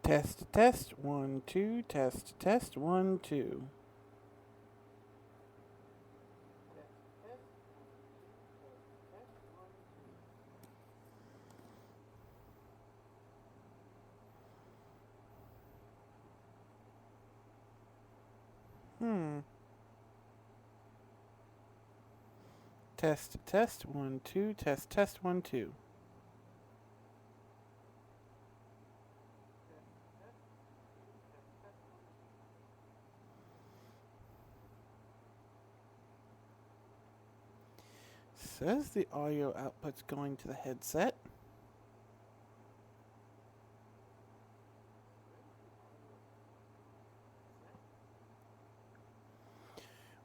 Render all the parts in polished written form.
Test, test, 1, 2, test, test, 1, 2. Hmm. Test, test, 1, 2, test, test, 1, 2. Says the audio output's going to the headset.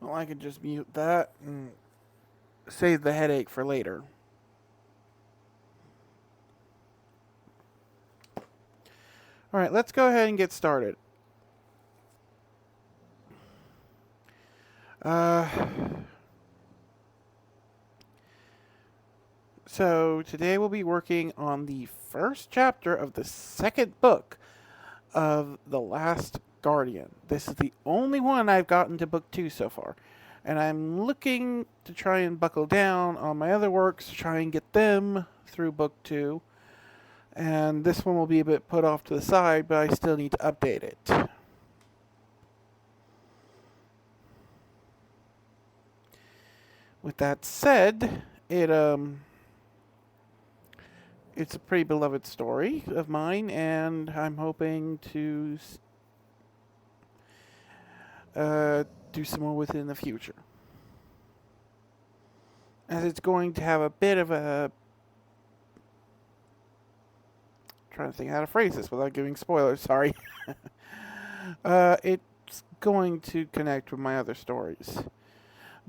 Well, I could just mute that and save the headache for later. Alright, let's go ahead and get started. So today we'll be working on the first chapter of the second book of The Last Guardian. This is the only one I've gotten to book 2 so far. And I'm looking to try and buckle down on my other works to try and get them through book 2. And this one will be a bit put off to the side, but I still need to update it. With that said, it's a pretty beloved story of mine, and I'm hoping to do some more with it in the future. As it's going to have a bit of a... trying to think how to phrase this without giving spoilers, sorry. It's going to connect with my other stories.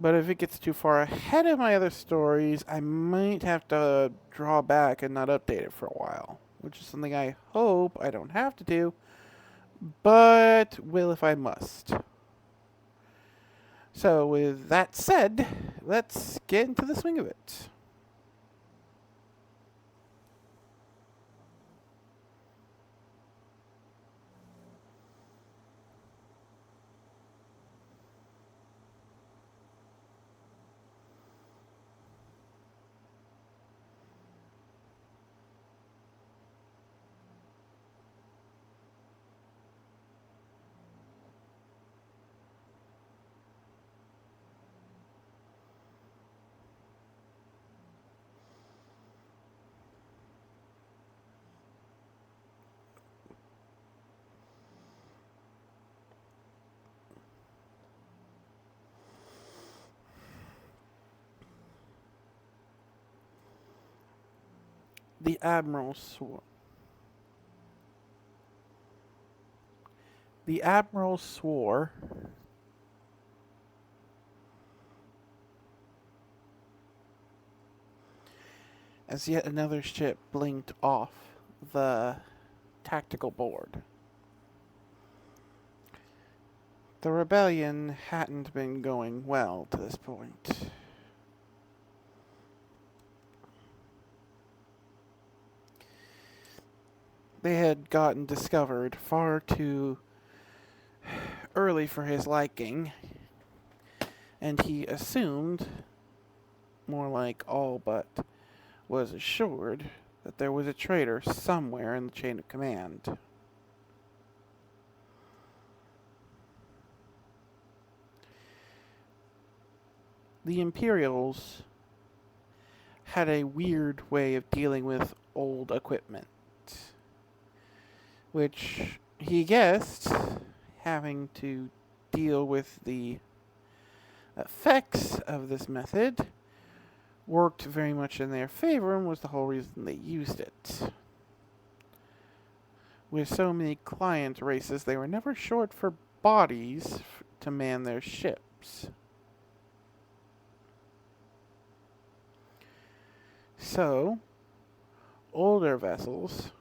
But if it gets too far ahead of my other stories, I might have to draw back and not update it for a while. Which is something I hope I don't have to do, but will if I must. So with that said, let's get into the swing of it. The Admiral swore. The Admiral swore as yet another ship blinked off the tactical board. The rebellion hadn't been going well to this point. They had gotten discovered far too early for his liking, and he assumed, more like all but was assured, that there was a traitor somewhere in the chain of command. The Imperials had a weird way of dealing with old equipment, which he guessed having to deal with the effects of this method worked very much in their favor and was the whole reason they used it. With so many client races, they were never short for bodies to man their ships. So, older vessels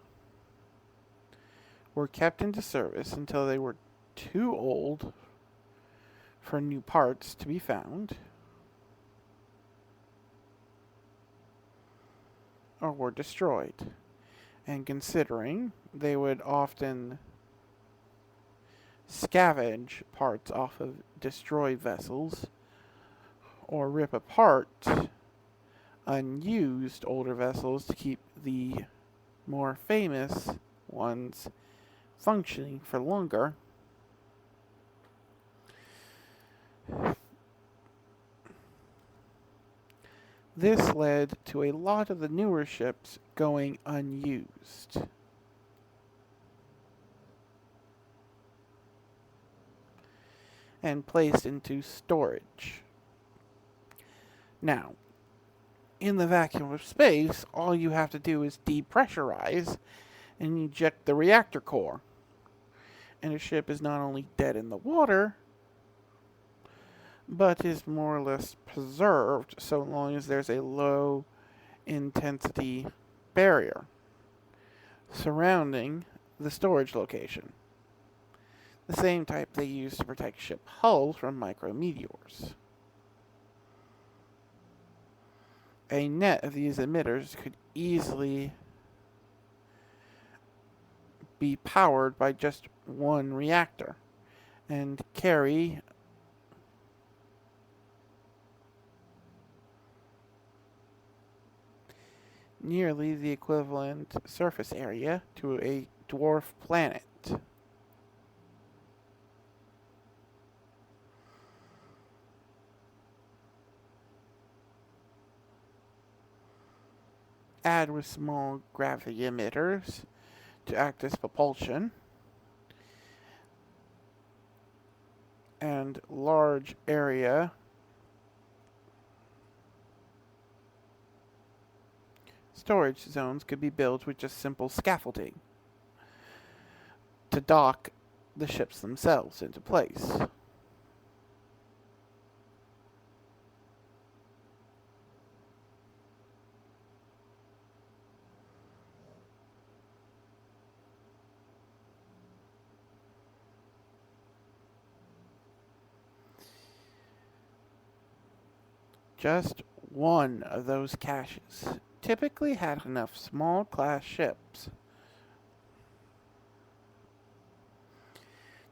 were kept into service until they were too old for new parts to be found, or were destroyed. And considering they would often scavenge parts off of destroyed vessels or rip apart unused older vessels to keep the more famous ones functioning for longer. This led to a lot of the newer ships going unused. And placed into storage. Now, in the vacuum of space, all you have to do is depressurize and eject the reactor core. And a ship is not only dead in the water, but is more or less preserved so long as there's a low intensity barrier surrounding the storage location. The same type they use to protect ship hulls from micrometeors. A net of these emitters could easily be powered by just one reactor and carry nearly the equivalent surface area to a dwarf planet. Add with small gravity emitters to act as propulsion, and large area storage zones could be built with just simple scaffolding to dock the ships themselves into place. Just one of those caches typically had enough small class ships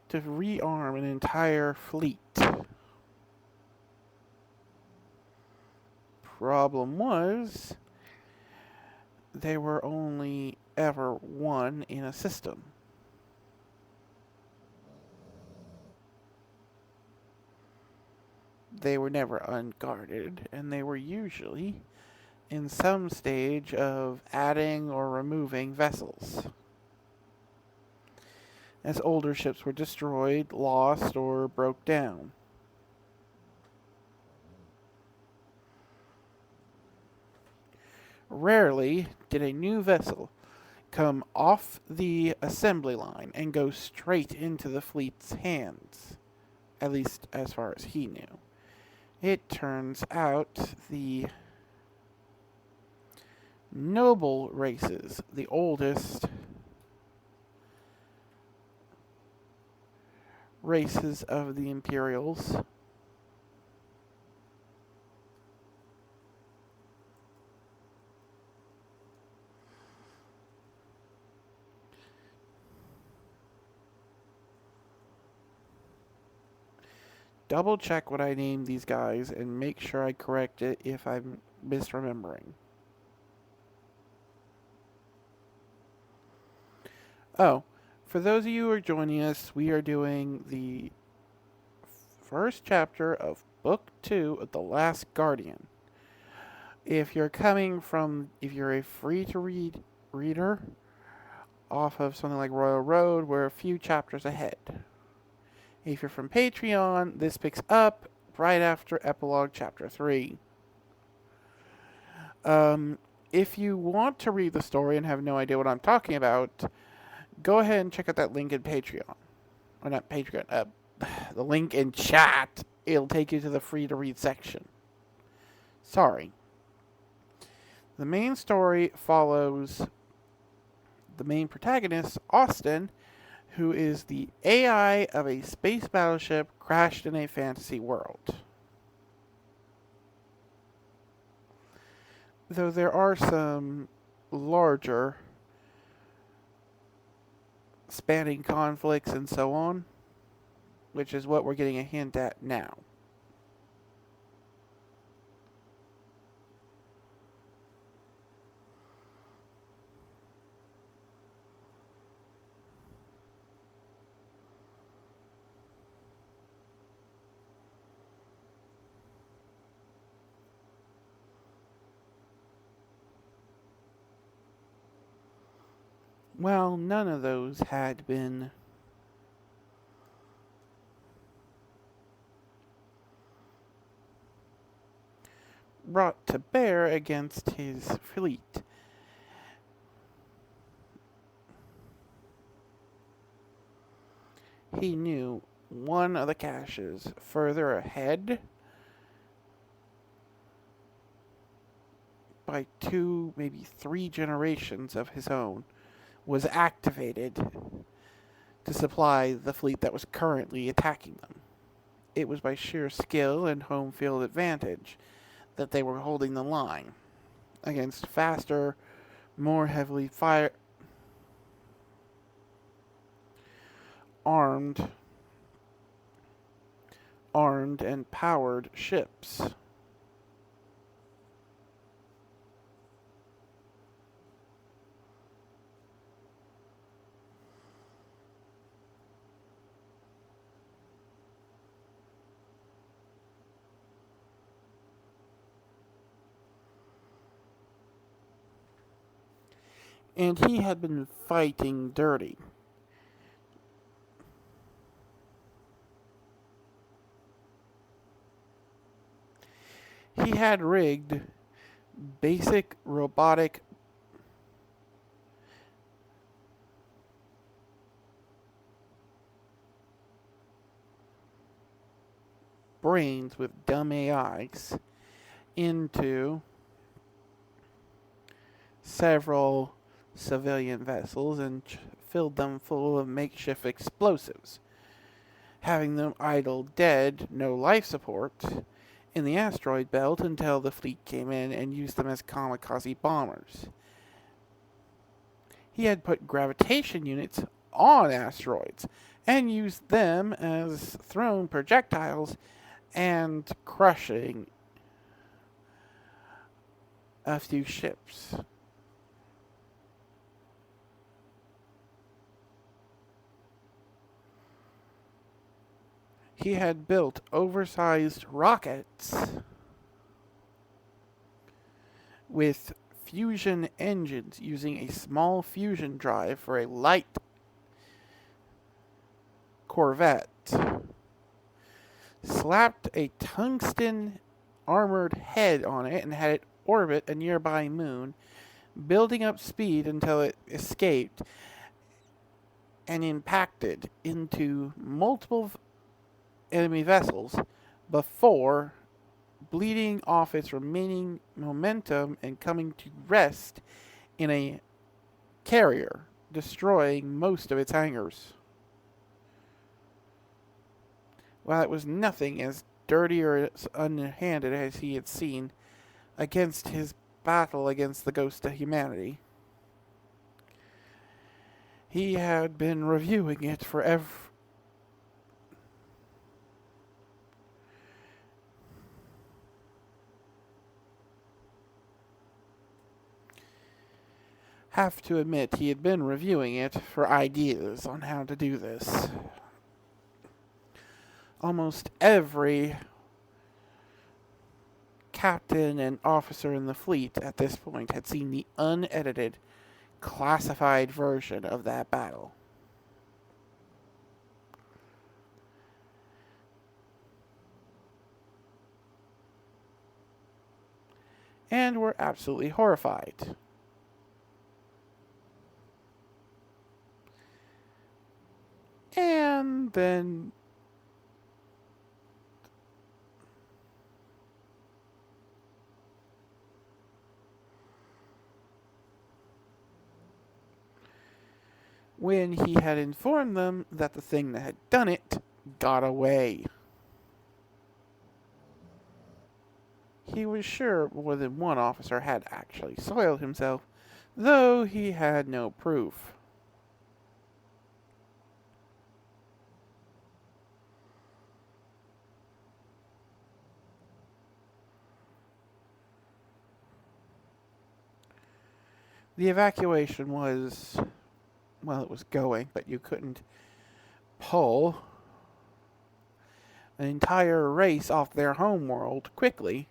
to rearm an entire fleet. Problem was, they were only ever one in a system. They were never unguarded, and they were usually in some stage of adding or removing vessels, as older ships were destroyed, lost, or broke down. Rarely did a new vessel come off the assembly line and go straight into the fleet's hands, at least as far as he knew. It turns out the noble races, the oldest races of the Imperials, double check what I named these guys and make sure I correct it if I'm misremembering. Oh, for those of you who are joining us, we are doing the first chapter of Book 2 of The Last Guardian. If you're a free-to-read reader off of something like Royal Road, we're a few chapters ahead. If you're from Patreon, this picks up right after Epilogue Chapter 3. If you want to read the story and have no idea what I'm talking about, go ahead and check out that link in Patreon. Or not Patreon, the link in chat. It'll take you to the free-to-read section. Sorry. The main story follows the main protagonist, Austin, who is the AI of a space battleship crashed in a fantasy world. Though there are some larger spanning conflicts and so on, which is what we're getting a hint at now. Well, none of those had been brought to bear against his fleet. He knew one of the caches further ahead by 2, maybe 3 generations of his own was activated to supply the fleet that was currently attacking them. It was by sheer skill and home field advantage that they were holding the line against faster, more heavily armed and powered ships. And he had been fighting dirty. He had rigged basic robotic brains with dumb AIs into several civilian vessels and filled them full of makeshift explosives, having them idle dead, no life support, in the asteroid belt until the fleet came in and used them as kamikaze bombers. He had put gravitation units on asteroids and used them as thrown projectiles and crushing a few ships. He had built oversized rockets with fusion engines using a small fusion drive for a light corvette, slapped a tungsten armored head on it and had it orbit a nearby moon, building up speed until it escaped and impacted into multiple enemy vessels before bleeding off its remaining momentum and coming to rest in a carrier, destroying most of its hangars. While it was nothing as dirty or as unhanded as he had seen against his battle against the ghost of humanity, he had been reviewing it have to admit he had been reviewing it for ideas on how to do this. Almost every captain and officer in the fleet at this point had seen the unedited, classified version of that battle. And were absolutely horrified. And then when he had informed them that the thing that had done it got away. He was sure more than one officer had actually soiled himself, though he had no proof. The evacuation was, well, it was going, but you couldn't pull an entire race off their home world quickly,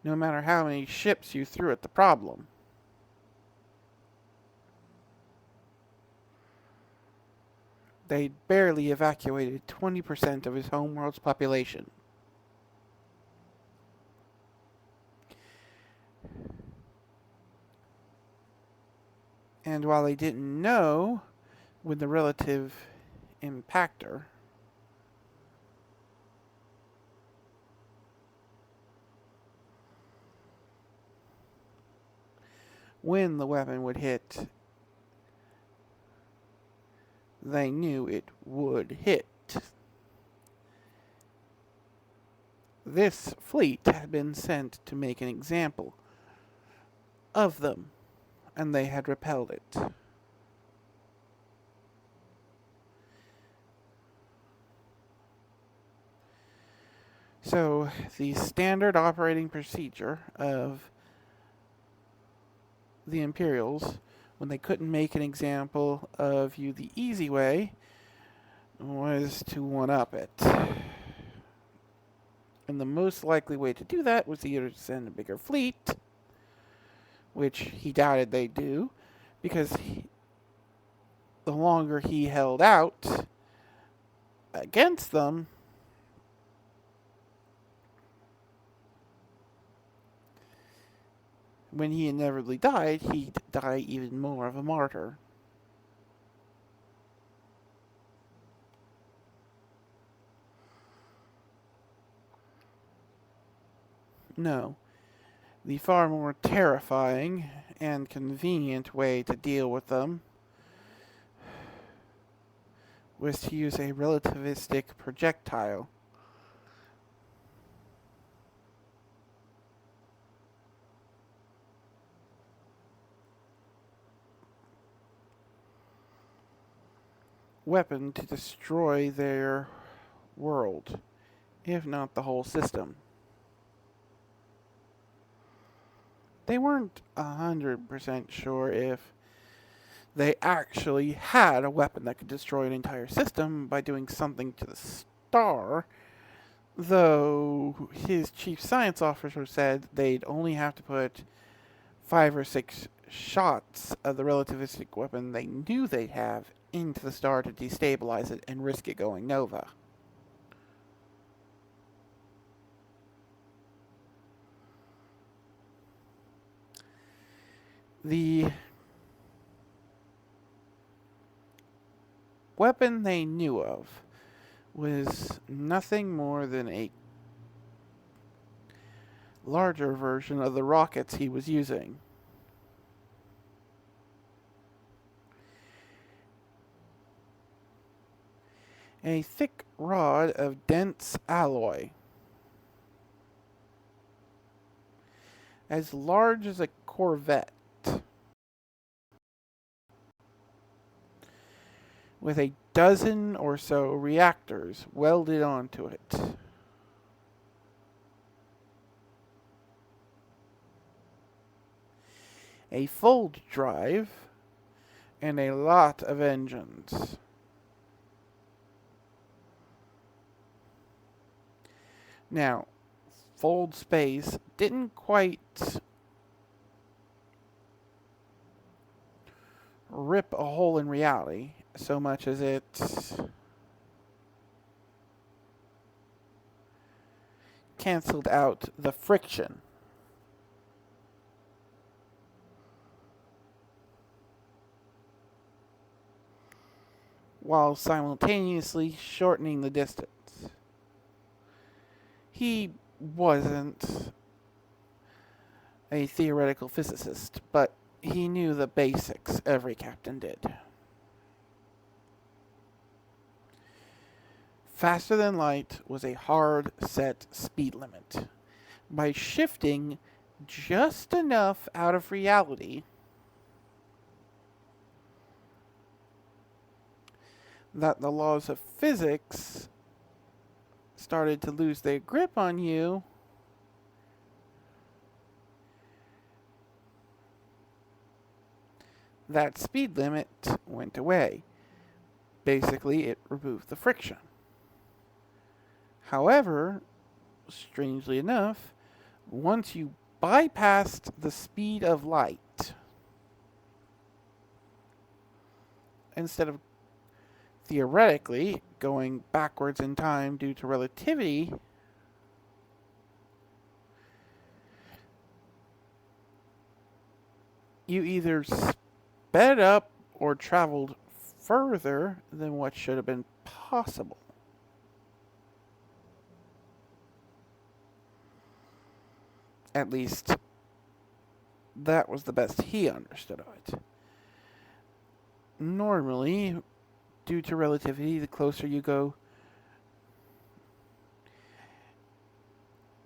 no matter how many ships you threw at the problem. They barely evacuated 20% of his homeworld's population. And while they didn't know when the relative impactor when the weapon would hit, they knew it would hit. This fleet had been sent to make an example of them, and they had repelled it. So, the standard operating procedure of the Imperials, when they couldn't make an example of you the easy way, was to one-up it. And the most likely way to do that was either to send a bigger fleet, which he doubted they'd do, because the longer he held out against them, when he inevitably died, he'd die even more of a martyr. No. The far more terrifying and convenient way to deal with them was to use a relativistic projectile. Weapon to destroy their world, if not the whole system. They weren't 100% sure if they actually had a weapon that could destroy an entire system by doing something to the star, though his chief science officer said they'd only have to put 5 or 6 shots of the relativistic weapon they knew they'd have into the star to destabilize it and risk it going nova. The weapon they knew of was nothing more than a larger version of the rockets he was using. A thick rod of dense alloy, as large as a Corvette, with a dozen or so reactors welded onto it. A fold drive, and a lot of engines. Now, fold space didn't quite rip a hole in reality so much as it canceled out the friction. While simultaneously shortening the distance. He wasn't a theoretical physicist, but he knew the basics. Every captain did. Faster than light was a hard set speed limit. By shifting just enough out of reality that the laws of physics started to lose their grip on you, that speed limit went away. Basically, it removed the friction. However, strangely enough, once you bypassed the speed of light, instead of theoretically going backwards in time due to relativity, you either sped up or traveled further than what should have been possible. At least, that was the best he understood of it. Normally, due to relativity, the closer you go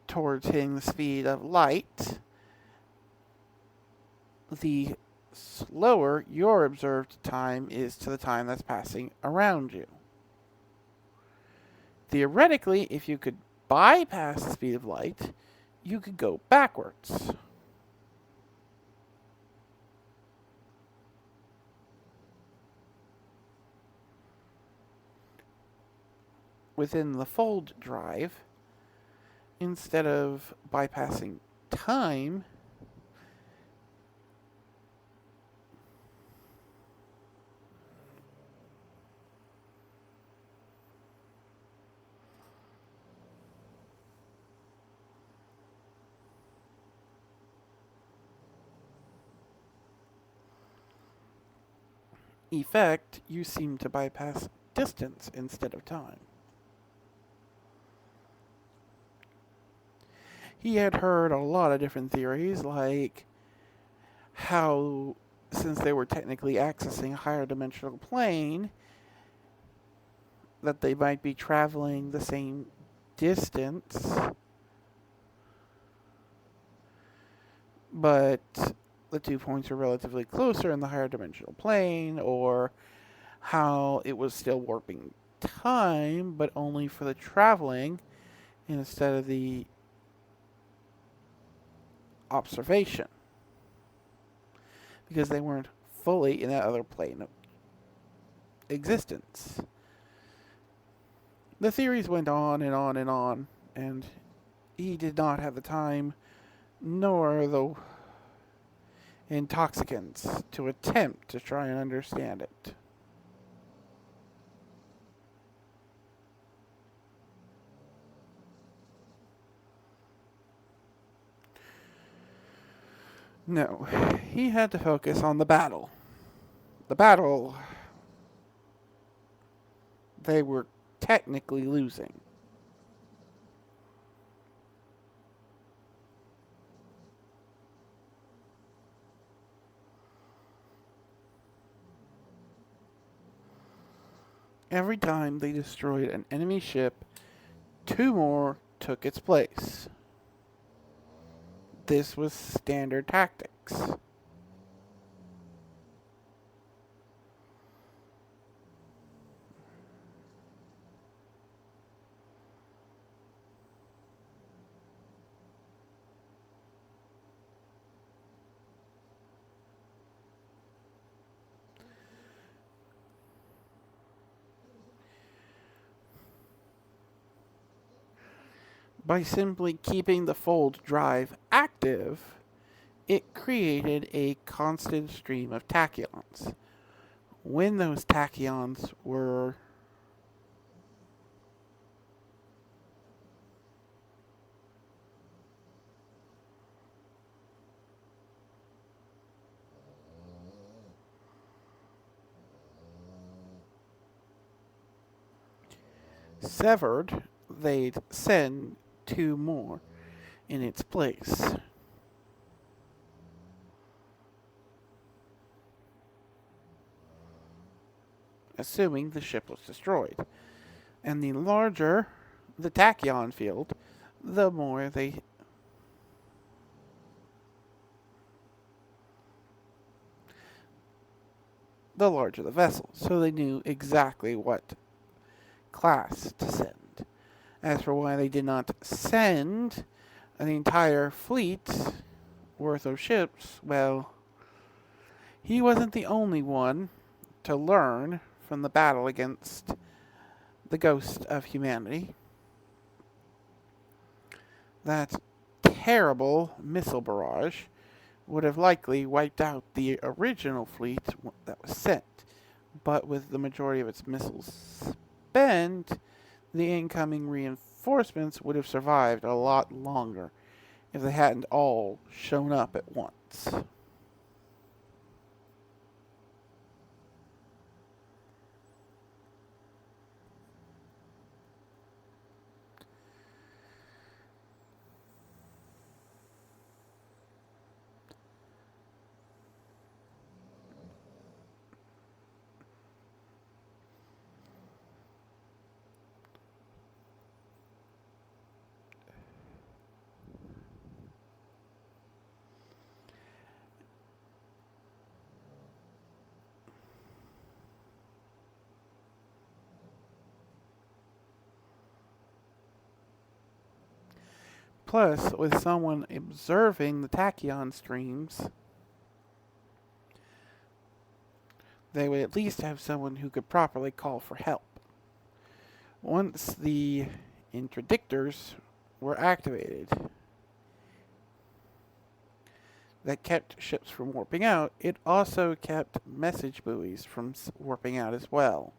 towards hitting the speed of light, the slower your observed time is to the time that's passing around you. Theoretically, if you could bypass the speed of light, you could go backwards. Within the fold drive, instead of bypassing time, effect, you seem to bypass distance instead of time. He had heard a lot of different theories, like how, since they were technically accessing a higher dimensional plane, that they might be traveling the same distance, but the 2 points are relatively closer in the higher dimensional plane, or how it was still warping time, but only for the traveling instead of the observation, because they weren't fully in that other plane of existence. The theories went on and on and on, and he did not have the time nor the intoxicants to attempt to try and understand it. No, he had to focus on the battle. The battle, they were technically losing. Every time they destroyed an enemy ship, 2 more took its place. This was standard tactics. By simply keeping the fold drive active, it created a constant stream of tachyons. When those tachyons were severed, they'd send 2 more in its place. Assuming the ship was destroyed. And the larger the tachyon field, the more the larger the vessel. So they knew exactly what class to send. As for why they did not send an entire fleet worth of ships, well, He wasn't the only one to learn from the battle against the ghost of humanity. That terrible missile barrage would have likely wiped out the original fleet that was sent, but with the majority of its missiles spent, the incoming reinforcements would have survived a lot longer if they hadn't all shown up at once. Plus, with someone observing the tachyon streams, they would at least have someone who could properly call for help. Once the interdictors were activated that kept ships from warping out, it also kept message buoys from warping out as well.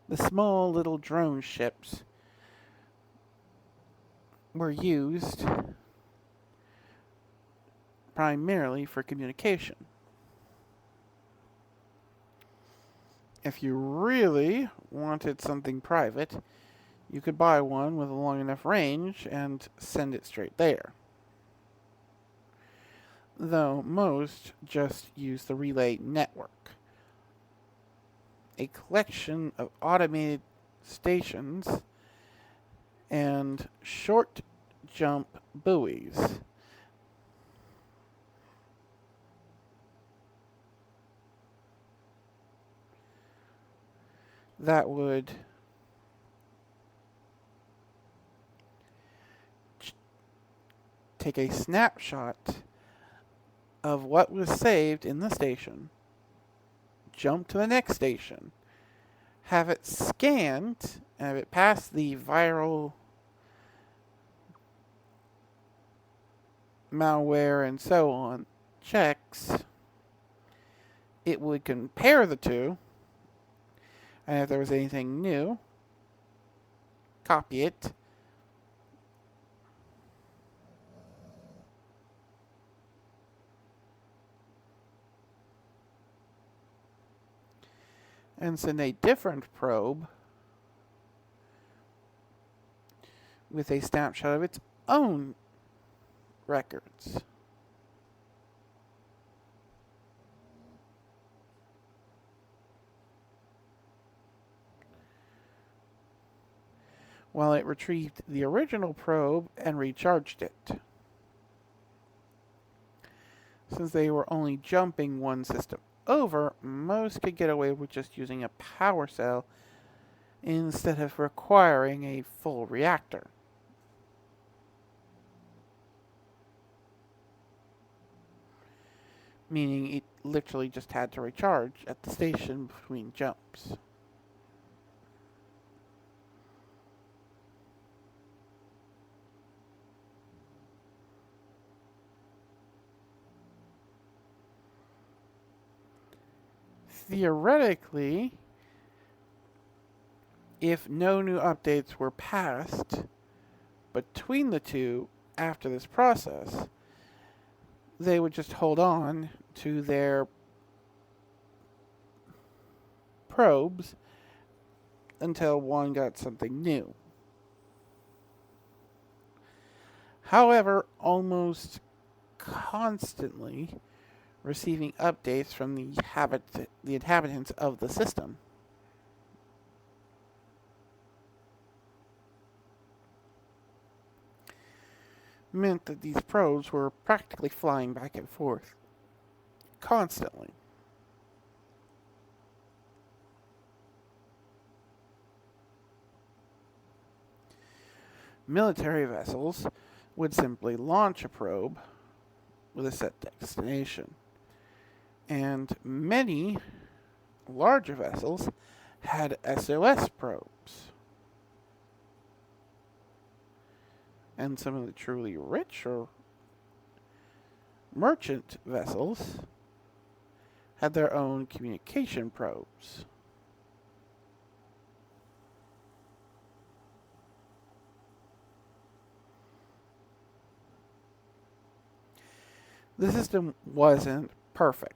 The small little drone ships were used primarily for communication. If you really wanted something private, you could buy one with a long enough range and send it straight there. Though most just use the relay network, a collection of automated stations and short jump buoys. That would take a snapshot of what was saved in the station, jump to the next station, have it scanned, and have it pass the viral malware and so on checks. It would compare the two, and if there was anything new, copy it, and send a different probe with a snapshot of its own records. While it retrieved the original probe and recharged it. Since they were only jumping one system over, most could get away with just using a power cell instead of requiring a full reactor. Meaning it literally just had to recharge at the station between jumps. Theoretically, if no new updates were passed between the two after this process, they would just hold on to their probes until one got something new. However, almost constantly receiving updates from the inhabitants of the system meant that these probes were practically flying back and forth constantly. Military vessels would simply launch a probe with a set destination, And many larger vessels had SOS probes. And some of the truly rich or merchant vessels had their own communication probes. The system wasn't perfect.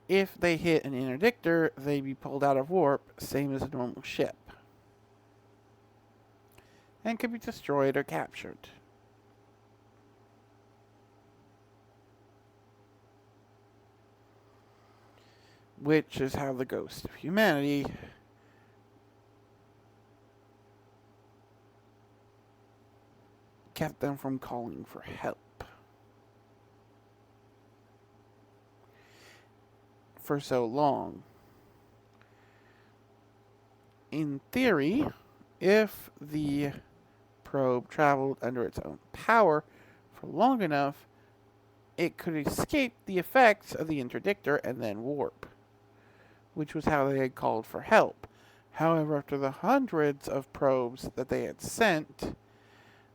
If they hit an interdictor, they'd be pulled out of warp, same as a normal ship, and could be destroyed or captured. Which is how the Ghost of Humanity kept them from calling for help. For so long. In theory, if the probe traveled under its own power for long enough, it could escape the effects of the interdictor and then warp, which was how they had called for help. However, after the hundreds of probes that they had sent,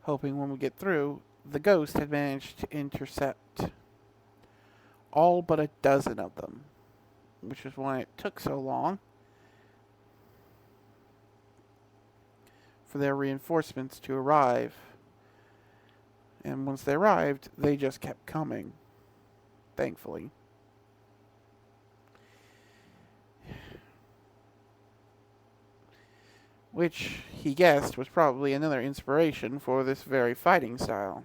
hoping one would get through, the Ghost had managed to intercept all but a dozen of them, which is why it took so long for their reinforcements to arrive. And once they arrived, they just kept coming, thankfully. Which, he guessed, was probably another inspiration for this very fighting style.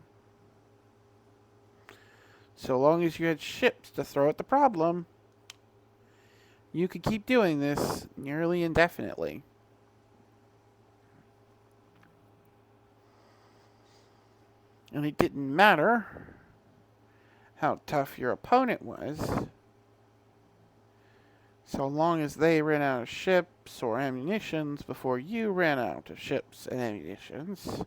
So long as you had ships to throw at the problem, you could keep doing this nearly indefinitely. And it didn't matter how tough your opponent was, so long as they ran out of ships or ammunitions before you ran out of ships and ammunitions.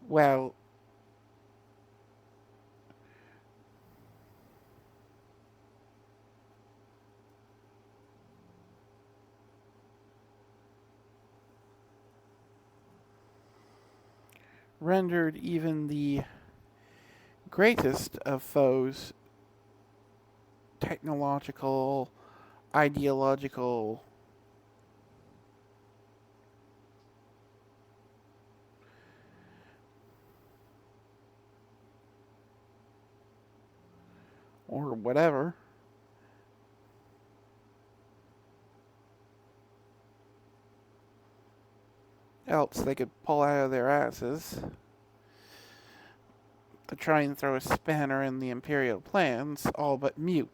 Well, rendered even the greatest of foes technological, ideological, or whatever. Else they could pull out of their asses to try and throw a spanner in the Imperial plans, all but mute.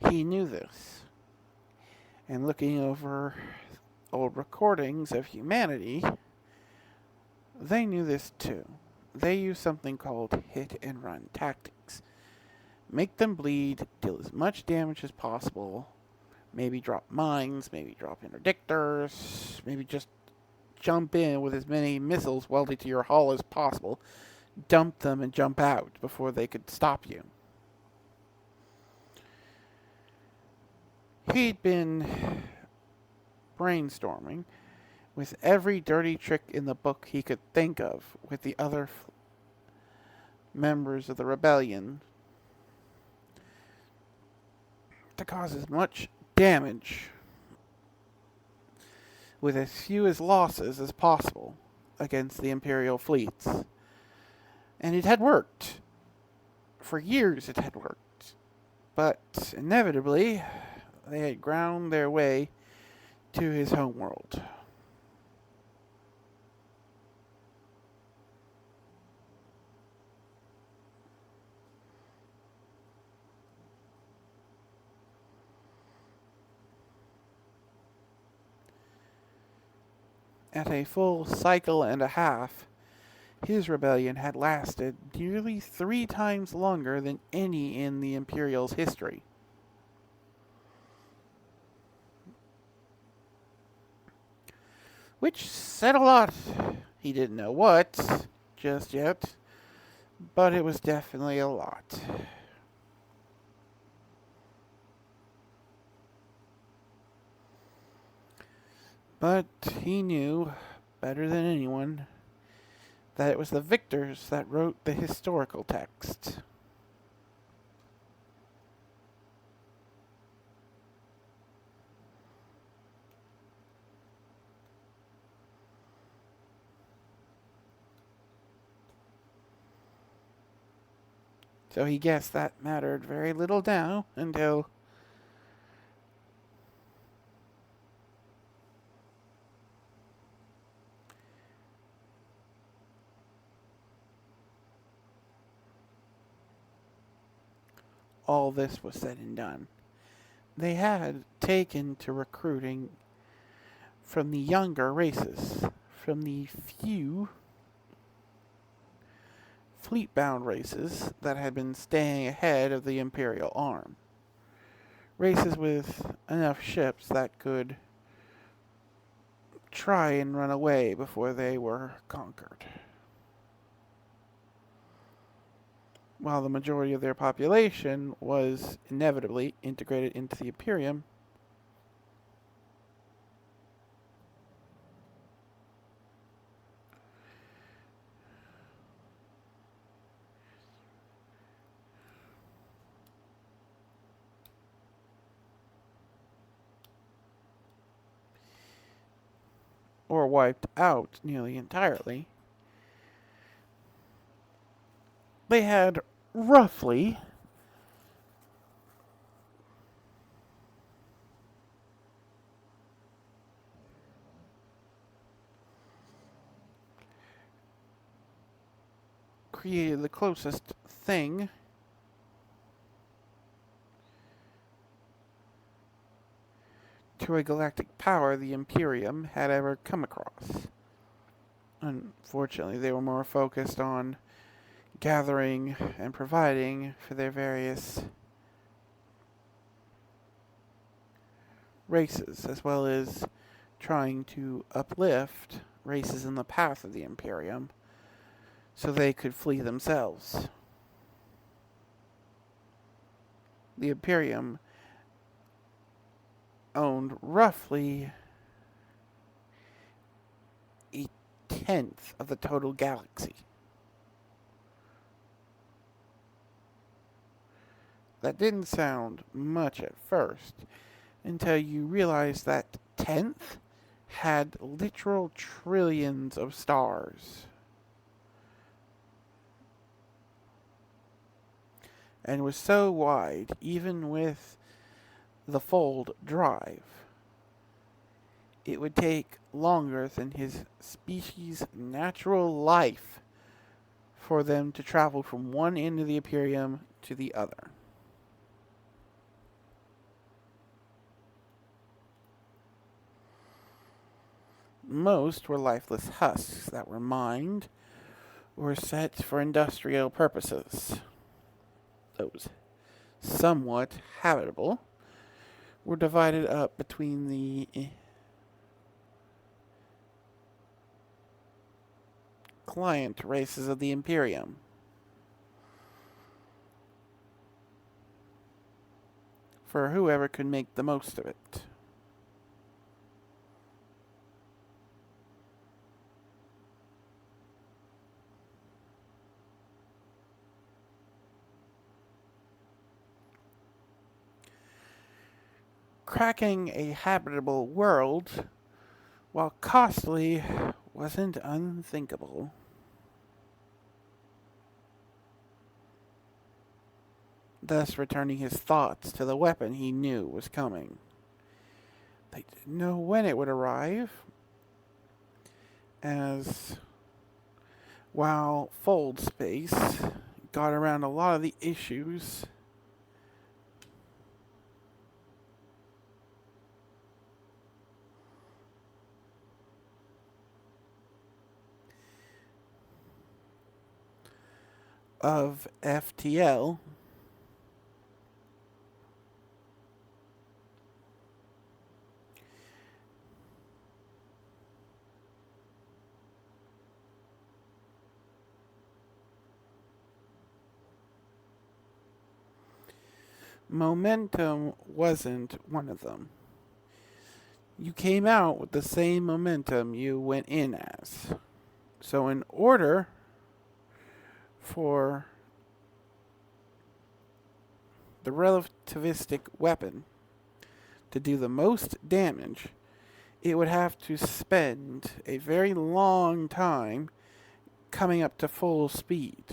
He knew this, and looking over old recordings of humanity, they knew this too. They used something called hit and run tactics. Make them bleed, deal as much damage as possible, maybe drop mines, maybe drop interdictors, maybe just jump in with as many missiles welded to your hull as possible, dump them and jump out before they could stop you. He'd been brainstorming with every dirty trick in the book he could think of with the other members of the rebellion to cause as much damage with as few as losses as possible against the Imperial fleets. And it had worked. For years it had worked. But inevitably, they had ground their way to his homeworld. At a full cycle and a half, his rebellion had lasted nearly 3 times longer than any in the Imperial's history. Which said a lot. He didn't know what just yet, but it was definitely a lot. But he knew, better than anyone, that it was the victors that wrote the historical text. So he guessed that mattered very little now until all this was said and done. They had taken to recruiting from the younger races, from the few fleet-bound races that had been staying ahead of the Imperial arm. Races with enough ships that could try and run away before they were conquered. While the majority of their population was inevitably integrated into the Imperium, or wiped out nearly entirely, they had roughly created the closest thing to a galactic power the Imperium had ever come across. Unfortunately, they were more focused on gathering and providing for their various races, as well as trying to uplift races in the path of the Imperium so they could flee themselves. The Imperium owned roughly a tenth of the total galaxy. That didn't sound much at first, until you realize that tenth had literal trillions of stars. And was so wide, even with the fold drive, it would take longer than his species' natural life for them to travel from one end of the Imperium to the other. Most were lifeless husks that were mined or set for industrial purposes. Those somewhat habitable were divided up between the client races of the Imperium. For whoever could make the most of it. Cracking a habitable world, while costly, wasn't unthinkable. Thus returning his thoughts to the weapon he knew was coming. They didn't know when it would arrive, as while Fold Space got around a lot of the issues of FTL, momentum wasn't one of them. You came out with the same momentum you went in as. So, in order for the relativistic weapon to do the most damage, it would have to spend a very long time coming up to full speed.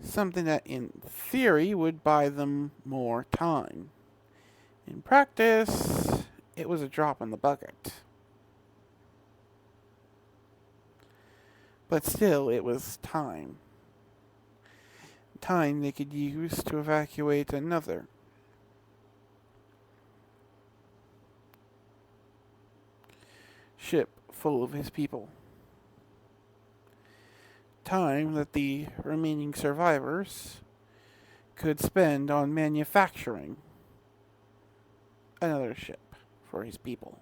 Something that in theory would buy them more time. In practice, it was a drop in the bucket. But still, it was time. Time they could use to evacuate another ship full of his people. Time that the remaining survivors could spend on manufacturing another ship for his people.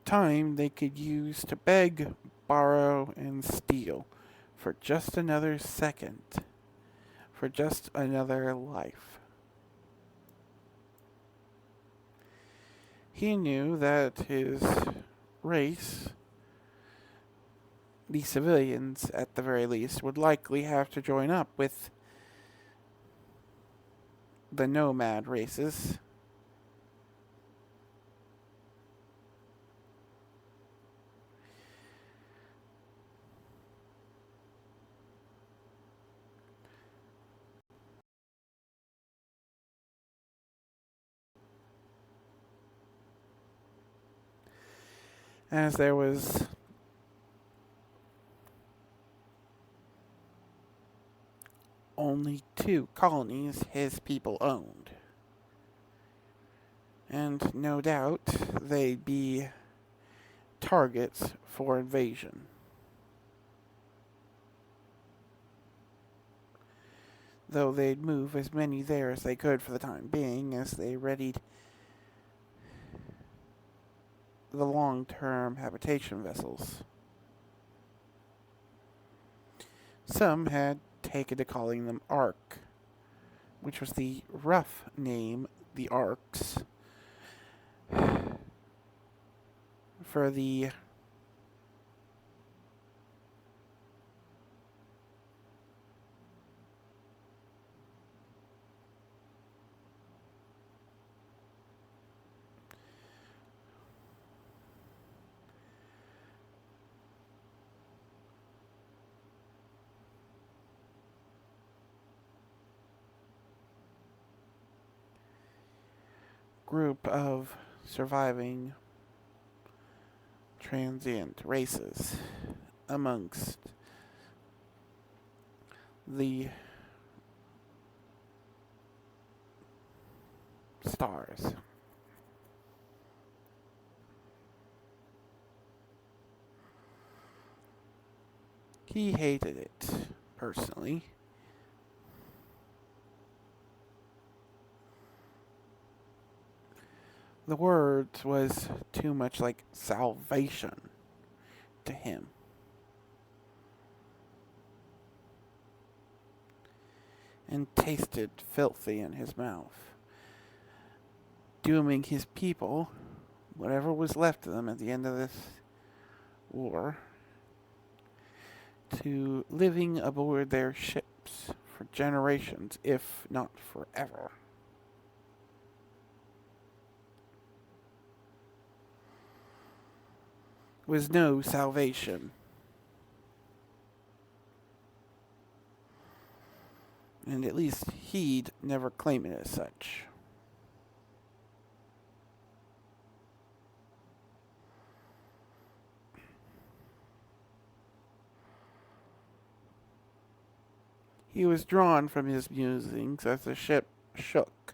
Time they could use to beg, borrow, and steal for just another second, for just another life. He knew that his race, the civilians at the very least, would likely have to join up with the nomad races. As there was only 2 colonies his people owned. And no doubt they'd be targets for invasion. Though they'd move as many there as they could for the time being as they readied the long-term habitation vessels. Some had taken to calling them Ark, which was the rough name, the Arks, for the group of surviving transient races amongst the stars. He hated it, personally. The word was too much like salvation to him. And tasted filthy in his mouth, dooming his people, whatever was left of them at the end of this war, to living aboard their ships for generations, if not forever. Was no salvation. And at least he'd never claim it as such. He was drawn from his musings as the ship shook.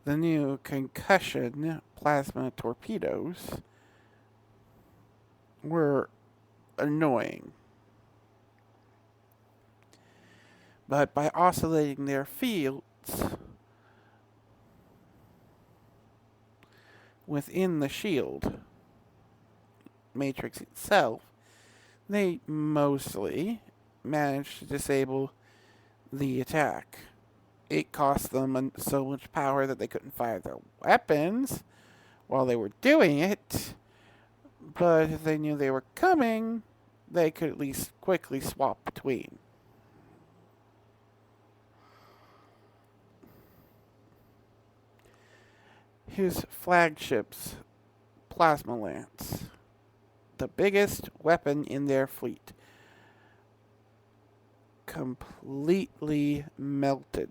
The new concussion plasma torpedoes were annoying, but by oscillating their fields within the shield matrix itself, they mostly managed to disable the attack. It cost them so much power that they couldn't fire their weapons while they were doing it, but if they knew they were coming, they could at least quickly swap between. His flagship's plasma lance, the biggest weapon in their fleet, completely melted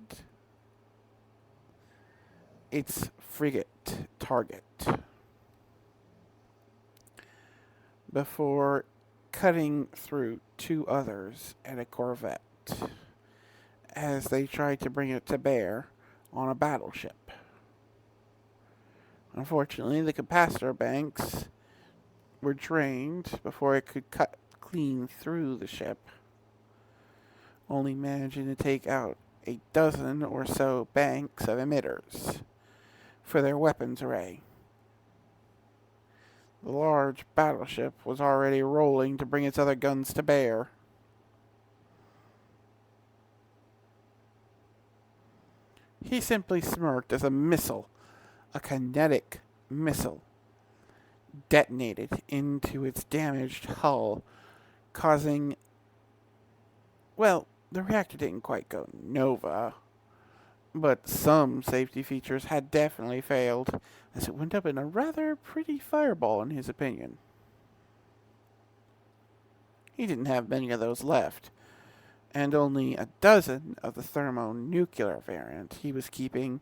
its frigate target before cutting through two others and a corvette as they tried to bring it to bear on a battleship. Unfortunately, the capacitor banks were drained before it could cut clean through the ship, only managing to take out a dozen or so banks of emitters for their weapons array. The large battleship was already rolling to bring its other guns to bear. He simply smirked as a kinetic missile, detonated into its damaged hull, causing, well, the reactor didn't quite go nova, but some safety features had definitely failed, as it went up in a rather pretty fireball in his opinion. He didn't have many of those left, and only a dozen of the thermonuclear variant he was keeping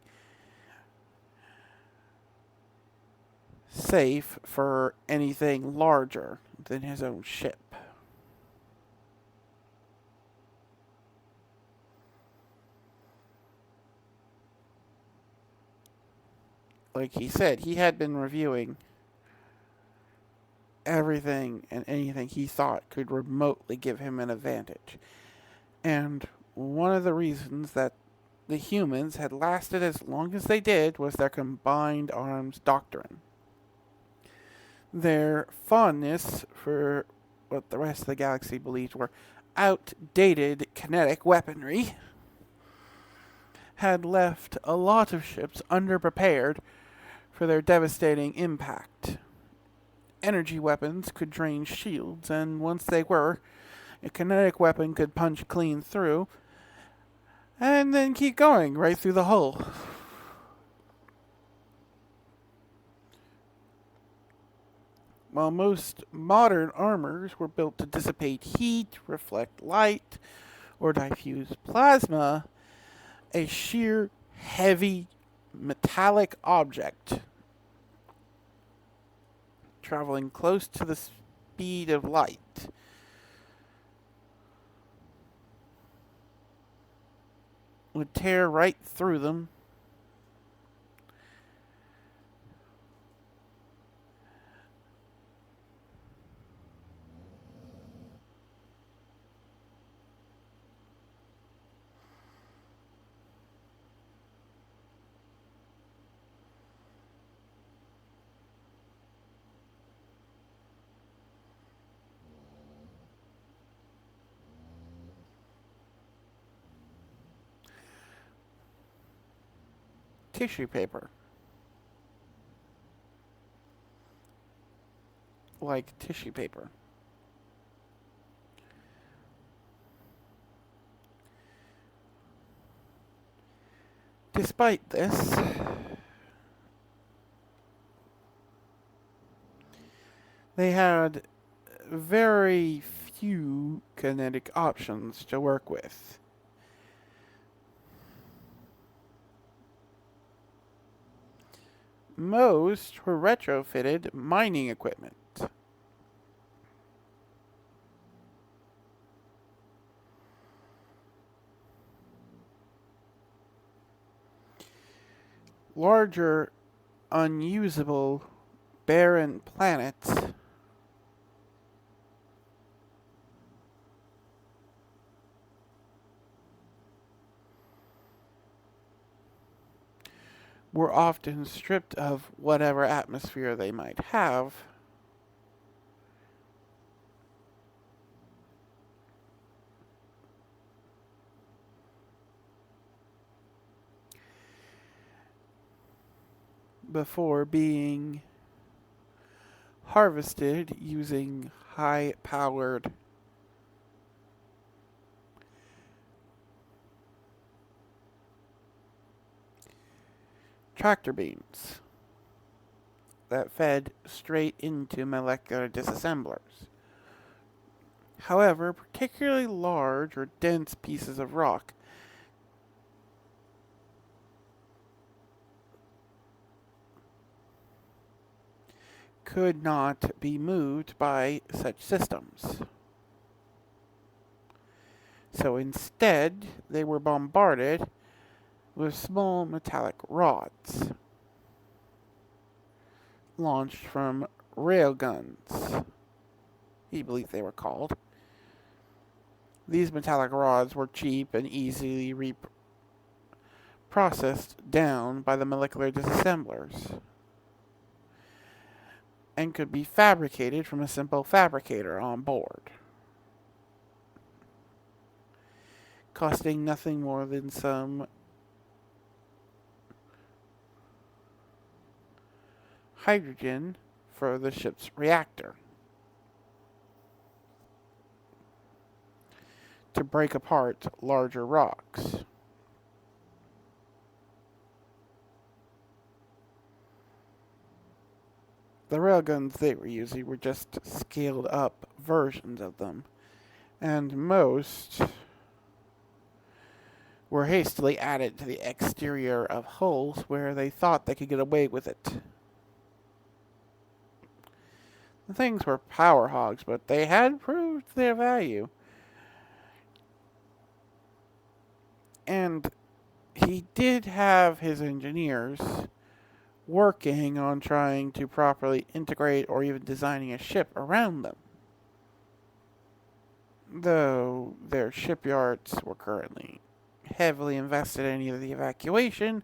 safe for anything larger than his own ship. Like he said, he had been reviewing everything and anything he thought could remotely give him an advantage. And one of the reasons that the humans had lasted as long as they did was their combined arms doctrine. Their fondness for what the rest of the galaxy believed were outdated kinetic weaponry had left a lot of ships underprepared for their devastating impact. Energy weapons could drain shields, and once they were, a kinetic weapon could punch clean through and then keep going right through the hull. While most modern armors were built to dissipate heat, reflect light, or diffuse plasma, a sheer, heavy, metallic object traveling close to the speed of light would tear right through them. Tissue paper. Like tissue paper. Despite this, they had very few kinetic options to work with. Most were retrofitted mining equipment. larger, unusable, barren planets were often stripped of whatever atmosphere they might have before being harvested using high-powered tractor beams that fed straight into molecular disassemblers. However, particularly large or dense pieces of rock could not be moved by such systems. So instead, they were bombarded with small metallic rods launched from railguns, he believed they were called. These metallic rods were cheap and easily processed down by the molecular disassemblers and could be fabricated from a simple fabricator on board, costing nothing more than some hydrogen for the ship's reactor to break apart larger rocks. The railguns they were using were just scaled up versions of them, and most were hastily added to the exterior of hulls where they thought they could get away with it. The things were power hogs, but they had proved their value. And he did have his engineers working on trying to properly integrate or even designing a ship around them, though their shipyards were currently heavily invested in either the evacuation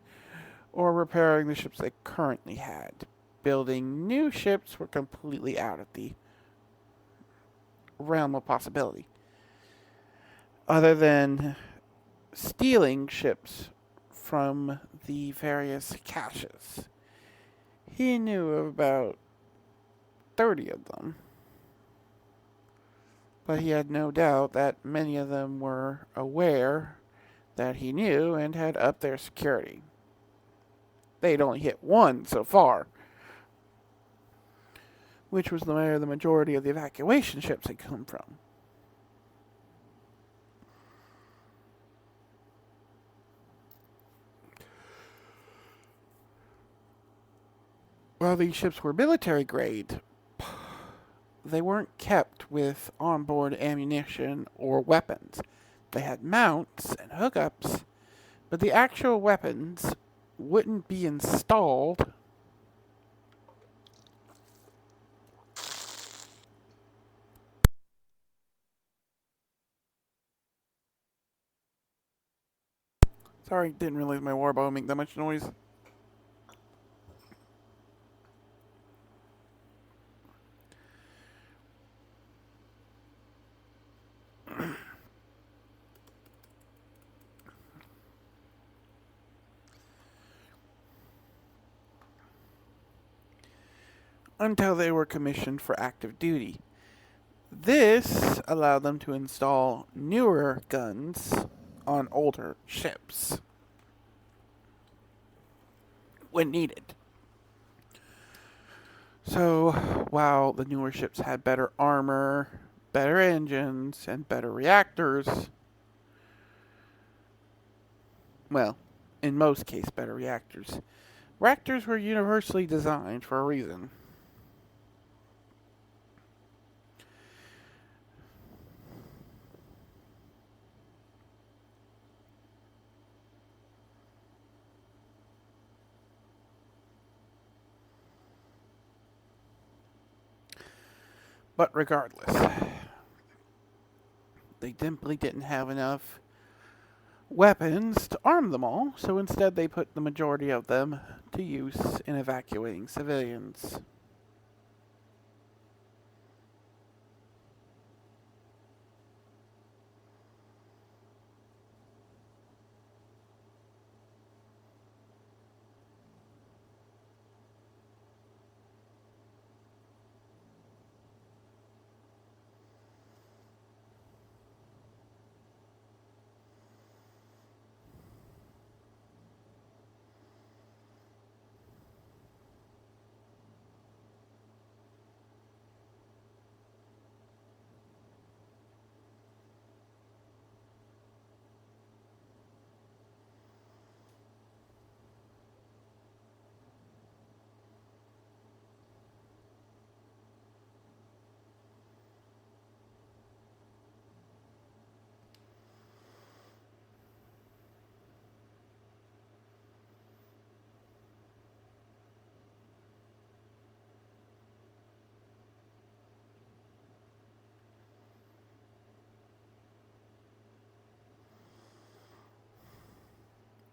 or repairing the ships they currently had. Building new ships were completely out of the realm of possibility, other than stealing ships from the various caches. He knew of about 30 of them, but he had no doubt that many of them were aware that he knew and had upped their security. They'd only hit one so far, which was where the majority of the evacuation ships had come from. While these ships were military grade, they weren't kept with onboard ammunition or weapons. They had mounts and hookups, but the actual weapons wouldn't be installed Sorry, didn't realize my warbow would make that much noise. Until they were commissioned for active duty. This allowed them to install newer guns on older ships when needed. So, while the newer ships had better armor, better engines, and better reactors, well, in most cases, better reactors. Reactors were universally designed for a reason. But regardless, they simply didn't have enough weapons to arm them all, so instead they put the majority of them to use in evacuating civilians.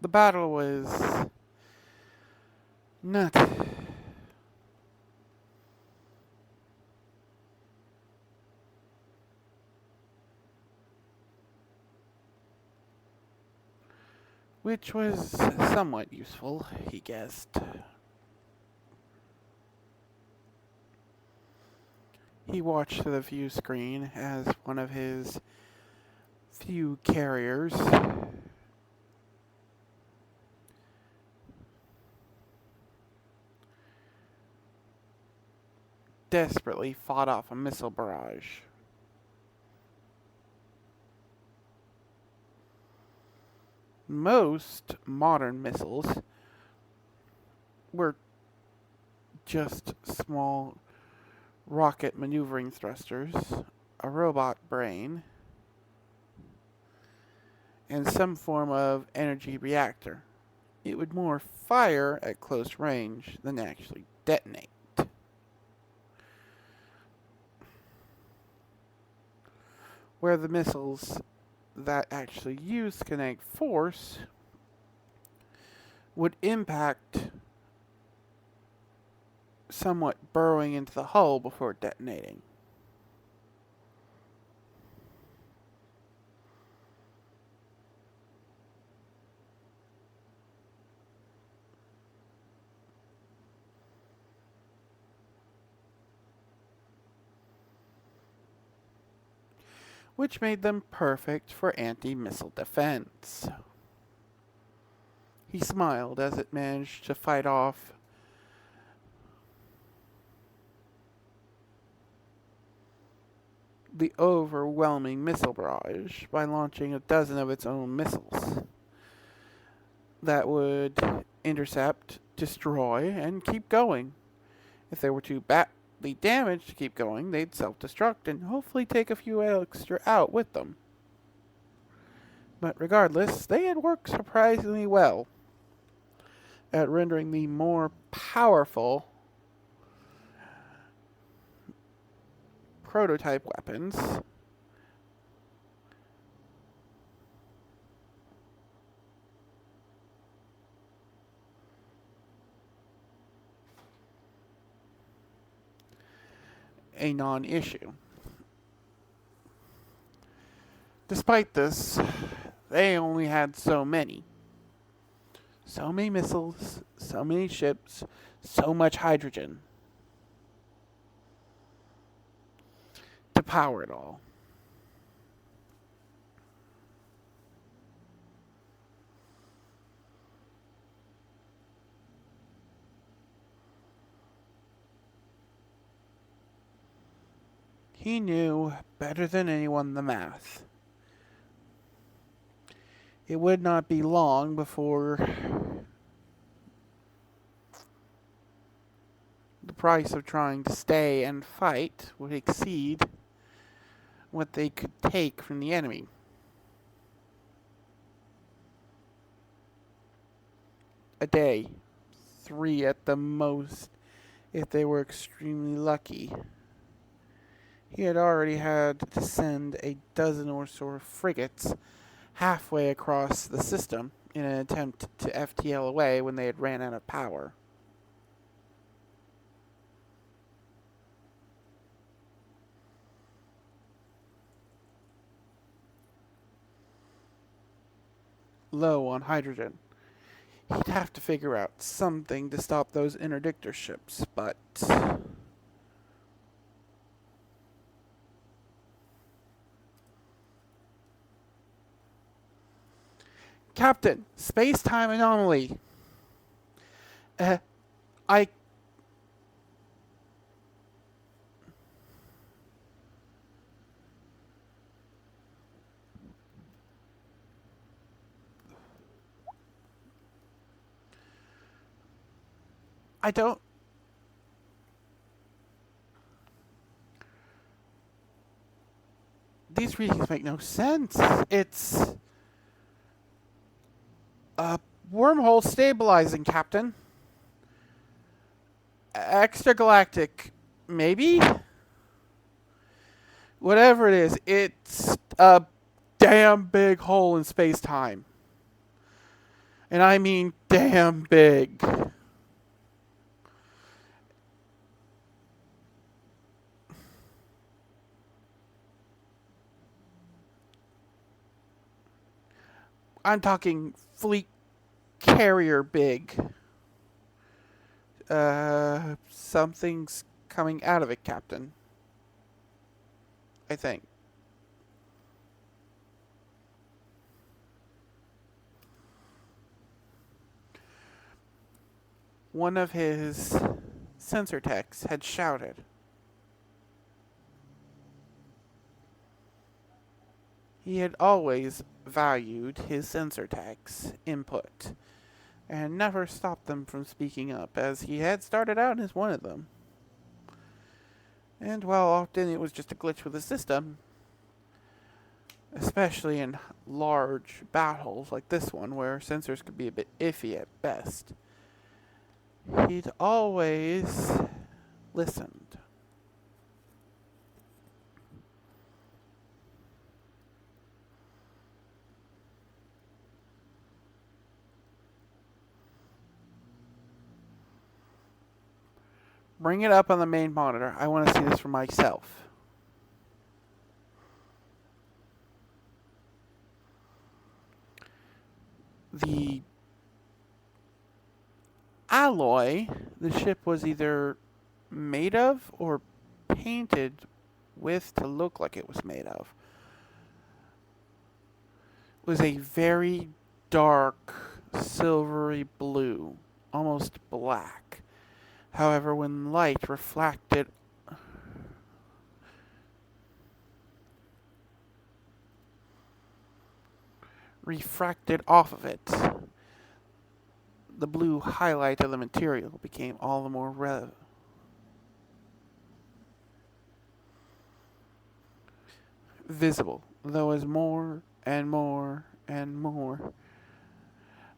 The battle was not which was somewhat useful, he guessed. He watched the view screen as one of his few carriers desperately fought off a missile barrage. Most modern missiles were just small rocket maneuvering thrusters, a robot brain, and some form of energy reactor. It would more fire at close range than actually detonate. Where the missiles that actually used kinetic force would impact somewhat burrowing into the hull before detonating. Which made them perfect for anti-missile defense. He smiled as it managed to fight off the overwhelming missile barrage by launching a dozen of its own missiles that would intercept, destroy, and keep going. If they were too badly damaged to keep going, they'd self-destruct and hopefully take a few extra out with them. But regardless, they had worked surprisingly well at rendering the more powerful prototype weapons a non-issue. Despite this, they only had so many. So many missiles, so many ships, so much hydrogen to power it all. He knew better than anyone the math. It would not be long before the price of trying to stay and fight would exceed what they could take from the enemy. A day, 3 at the most, if they were extremely lucky. He had already had to send a dozen or so frigates halfway across the system in an attempt to FTL away when they had ran out of power. Low on hydrogen. He'd have to figure out something to stop those interdictor ships, but Captain, space-time anomaly. Uh, I I don't. These readings make no sense. It's a wormhole stabilizing, Captain. Extragalactic, maybe? Whatever it is, it's a damn big hole in space time. And I mean damn big. I'm talking fleet carrier big. Something's coming out of it, Captain. I think. One of his sensor techs had shouted. He had always valued his sensor tech's input and never stopped them from speaking up, as he had started out as one of them. And while often it was just a glitch with the system, especially in large battles like this one where sensors could be a bit iffy at best, he'd always listened. Bring it up on the main monitor. I want to see this for myself. The alloy the ship was either made of or painted with to look like it was made of was a very dark silvery blue, almost black. However, when light refracted off of it, the blue highlight of the material became all the more visible, though as more and more and more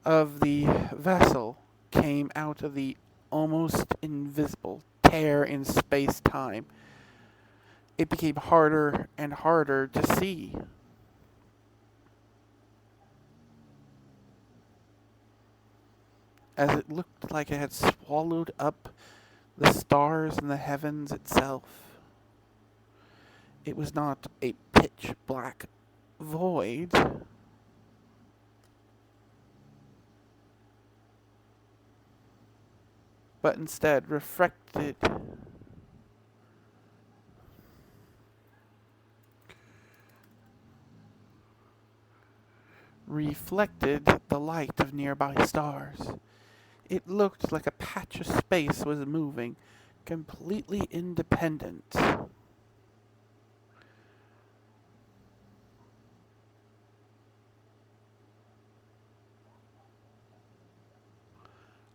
of the vessel came out of the almost invisible tear in space-time, it became harder and harder to see. As it looked like it had swallowed up the stars and the heavens itself. It was not a pitch black void, but instead reflected the light of nearby stars. It looked like a patch of space was moving, completely independent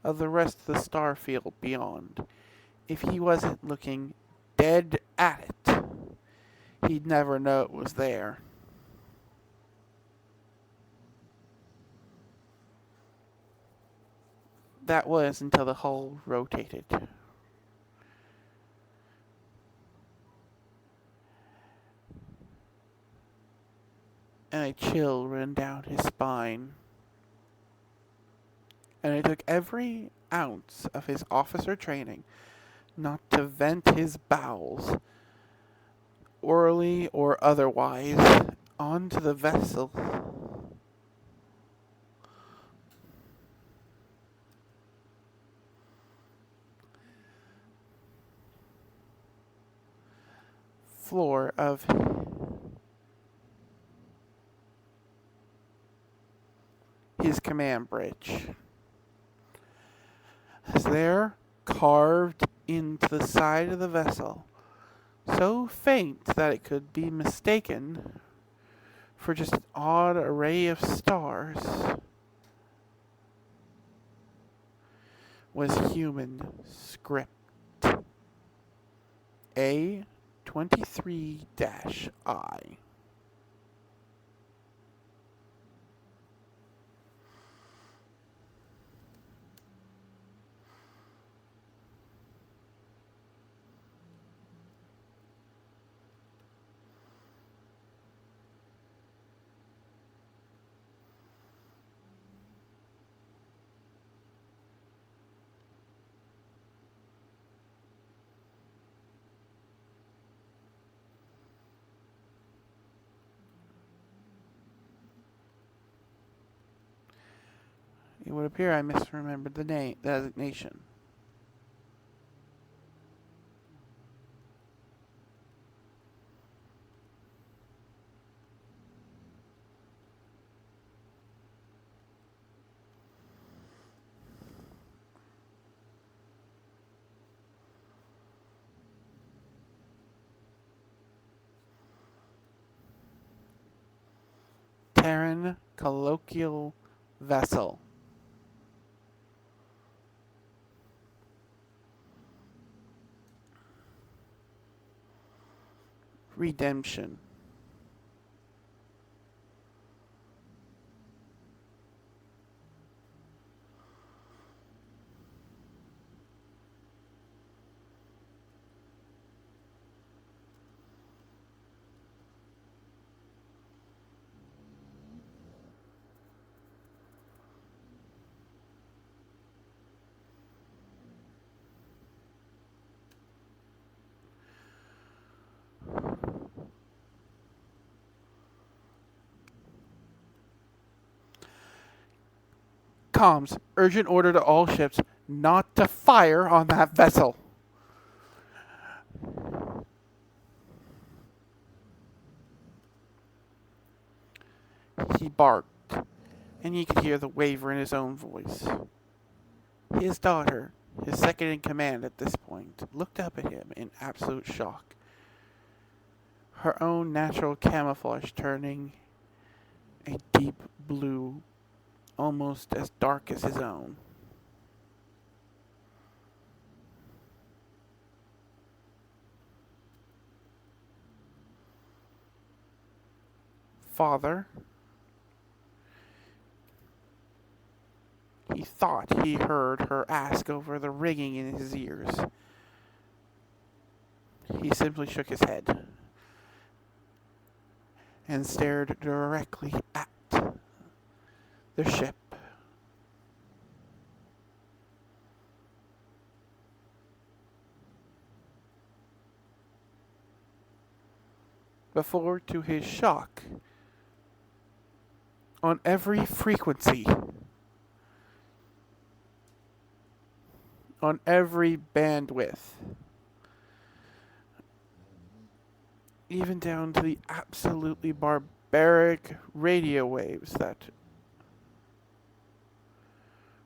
of the rest of the star field beyond. If he wasn't looking dead at it, he'd never know it was there. That was until the hull rotated. and a chill ran down his spine. And it took every ounce of his officer training not to vent his bowels, orally or otherwise, onto the vessel. Floor of his command bridge. As there, carved into the side of the vessel, so faint that it could be mistaken for just an odd array of stars, was human script. A23-I. It would appear I misremembered the designation. Terran colloquial vessel. Redemption. Comms. Urgent order to all ships not to fire on that vessel. He barked, and you could hear the waver in his own voice. His daughter, his second in command at this point, looked up at him in absolute shock. Her own natural camouflage turning a deep blue, almost as dark as his own. Father, he thought he heard her ask over the ringing in his ears. He simply shook his head and stared directly at the ship. Before, to his shock, on every frequency, on every bandwidth, even down to the absolutely barbaric radio waves that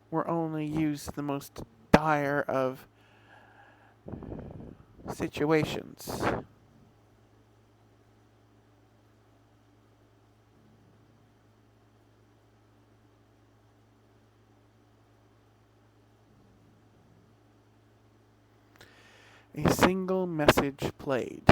were only used in the most dire of situations. A single message played.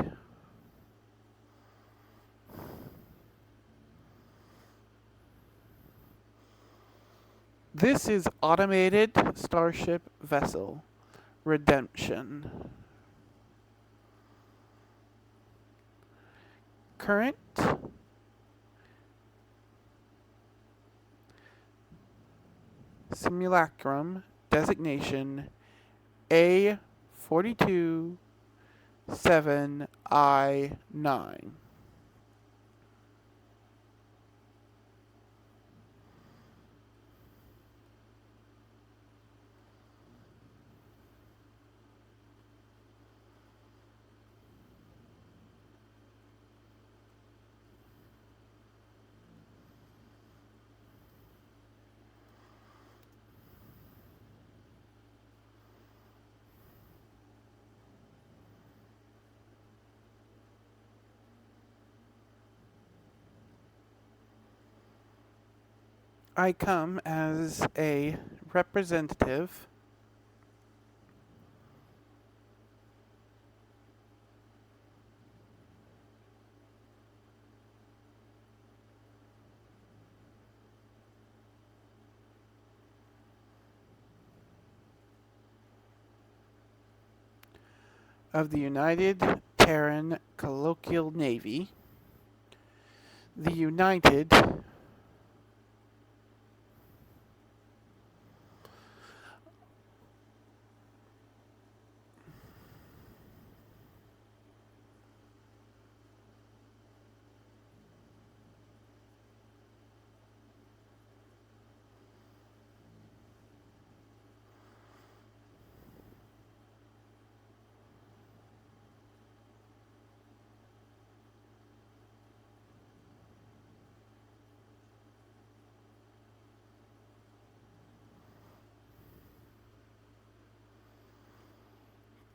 This is automated starship vessel redemption. Current Simulacrum designation A42 7I9. I come as a representative of the United Terran Colloquial Navy, the United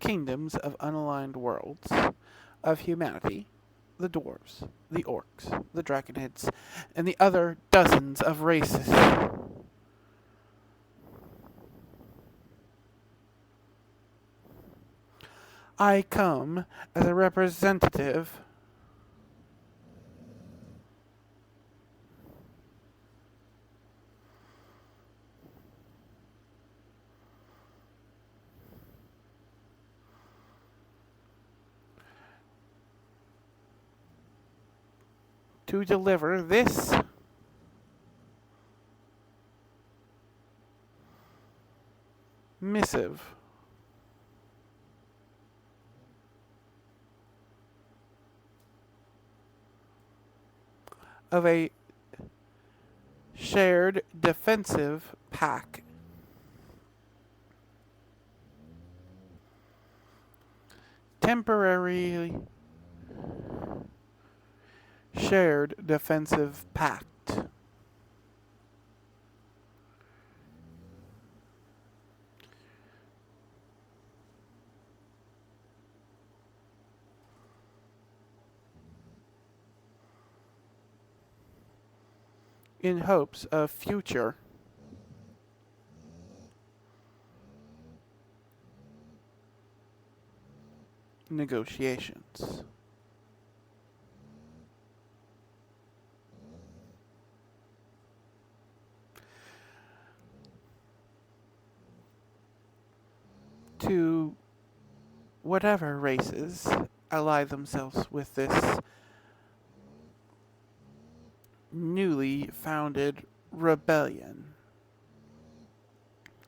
Kingdoms of Unaligned Worlds of humanity, the dwarves, the orcs, the dragonheads, and the other dozens of races. I come as a representative to deliver this missive of a shared defensive pact. Temporarily shared defensive pact. In hopes of future negotiations. To whatever races ally themselves with this newly founded rebellion.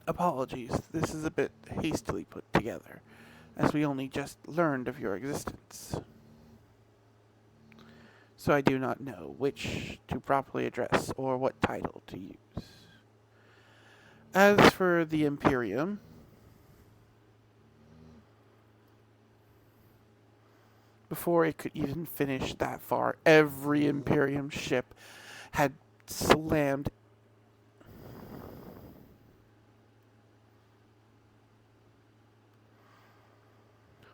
Apologies, this is a bit hastily put together, as we only just learned of your existence. So I do not know which to properly address or what title to use. As for the Imperium, before it could even finish that far, every Imperium ship had slammed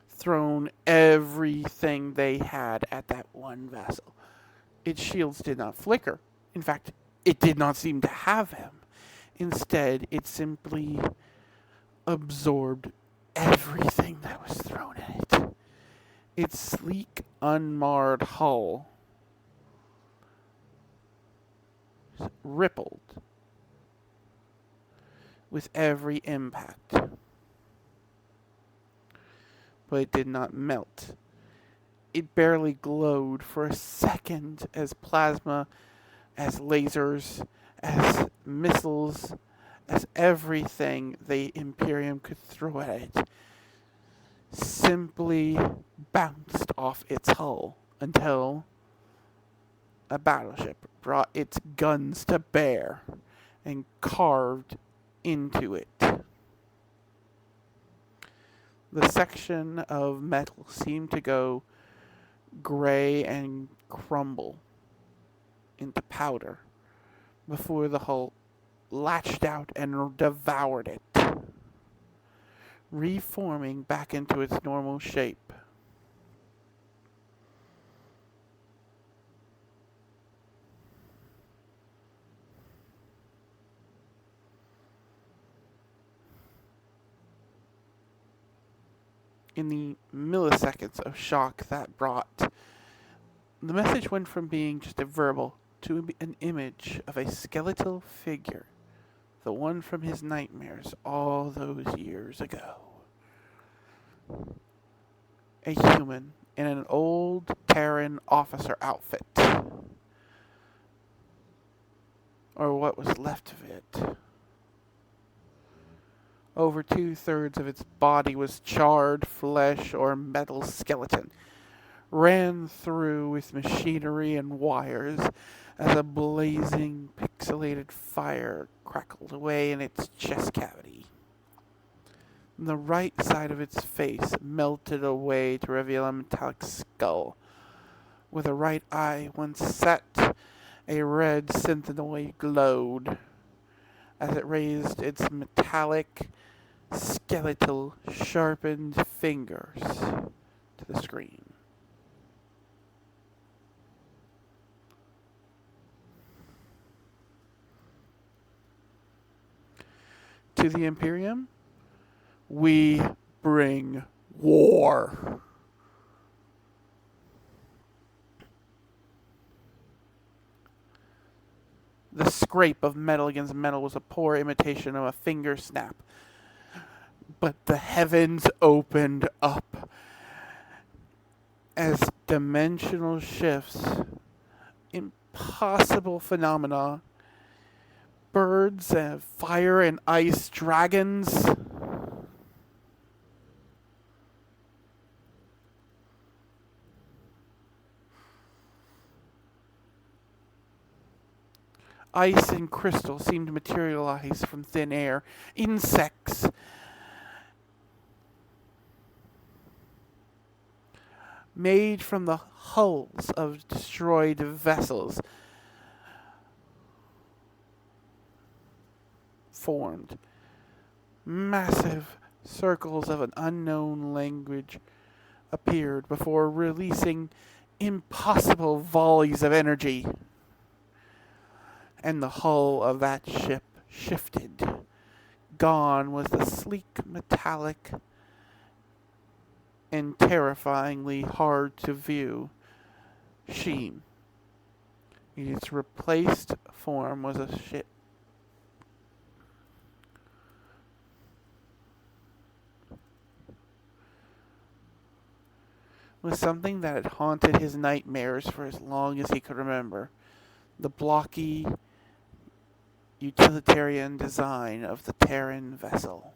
thrown everything they had at that one vessel. Its shields did not flicker. In fact, it did not seem to have them. Instead, it simply absorbed everything that was thrown at it. Its sleek, unmarred hull rippled with every impact, but it did not melt. It barely glowed for a second as plasma, as lasers, as missiles, as everything the Imperium could throw at it simply bounced off its hull until a battleship brought its guns to bear and carved into it. The section of metal seemed to go gray and crumble into powder before the hull latched out and devoured it, reforming back into its normal shape. In the milliseconds of shock that brought, the message went from being just a verbal to an image of a skeletal figure, the one from his nightmares all those years ago. A human in an old Terran officer outfit, or what was left of it. Over 2/3 of its body was charred flesh or metal skeleton, ran through with machinery and wires as a blazing, pixelated fire crackled away in its chest cavity. The right side of its face melted away to reveal a metallic skull, with a right eye once set. A red sentinel glowed as it raised its metallic, skeletal, sharpened fingers to the screen. To the Imperium, we bring war. The scrape of metal against metal was a poor imitation of a finger snap. But the heavens opened up as dimensional shifts, impossible phenomena, birds and fire and ice dragons, ice and crystal seemed to materialize from thin air, insects, made from the hulls of destroyed vessels, formed. Massive circles of an unknown language appeared before releasing impossible volleys of energy. And the hull of that ship shifted. Gone was the sleek, metallic, and terrifyingly hard to view sheen. In its replaced form was a ship. Was something that had haunted his nightmares for as long as he could remember. The blocky, utilitarian design of the Terran vessel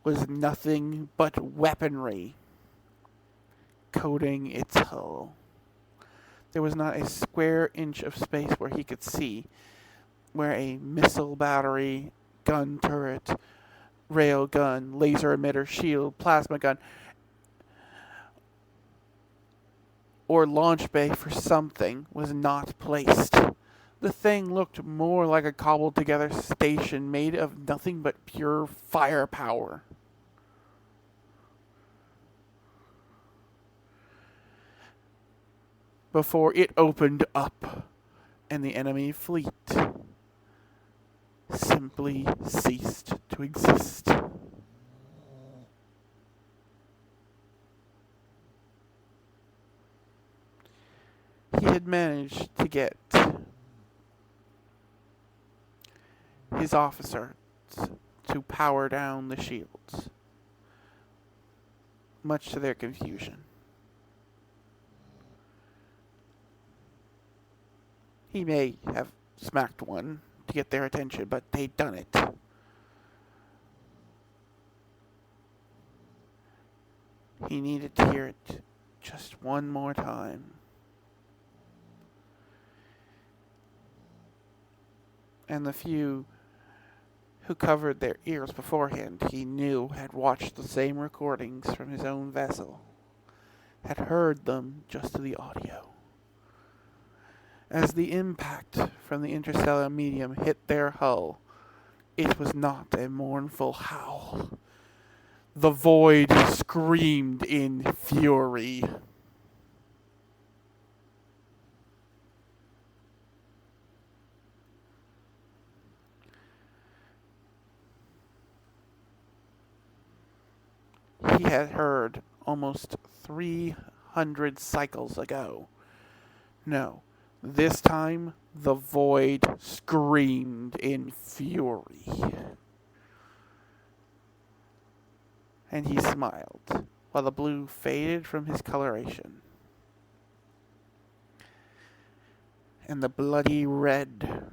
was nothing but weaponry coating its hull. There was not a square inch of space where he could see where a missile battery, gun turret, rail gun, laser emitter, shield, plasma gun, or launch bay for something was not placed. The thing looked more like a cobbled together station made of nothing but pure firepower. Before it opened up and the enemy fleet simply ceased to exist. He had managed to get his officers to power down the shields, much to their confusion. He may have smacked one to get their attention, but they'd done it. He needed to hear it just one more time. And the few who covered their ears beforehand, he knew had watched the same recordings from his own vessel, had heard them just to the audio. As the impact from the interstellar medium hit their hull, it was not a mournful howl. The void screamed in fury. He had heard almost 300 cycles ago. No, this time the void screamed in fury. And he smiled, while the blue faded from his coloration. And the bloody red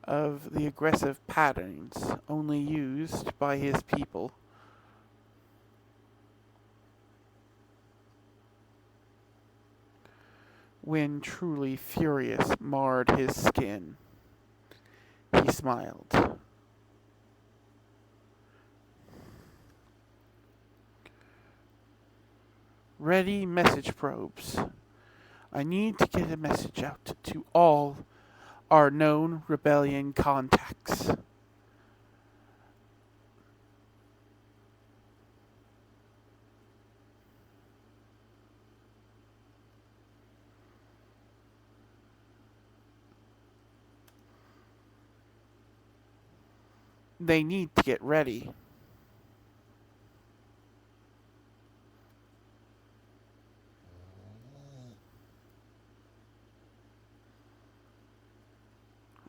of the aggressive patterns only used by his people when truly furious marred his skin. He smiled. Ready message probes. I need to get a message out to all our known rebellion contacts. They need to get ready.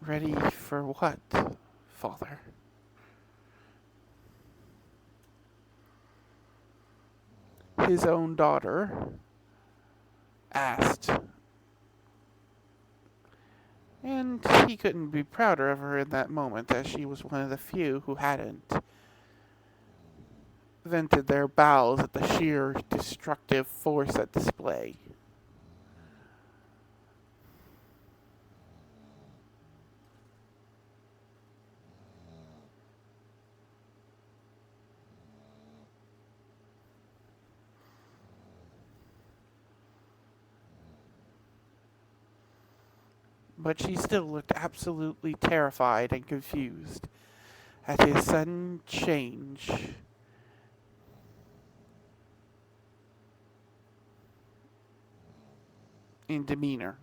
Ready for what, Father? His own daughter asked. And he couldn't be prouder of her in that moment, as she was one of the few who hadn't vented their bowels at the sheer destructive force at display. But she still looked absolutely terrified and confused at his sudden change in demeanor.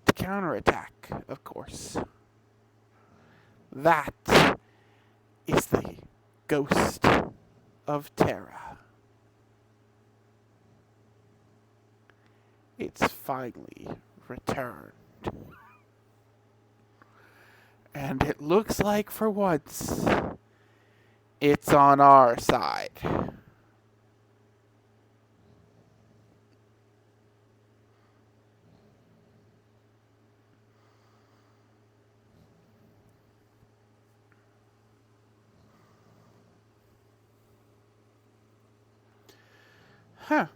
To counterattack, of course. That is the ghost of Terra. It's finally returned. And it looks like for once, it's on our side. Huh.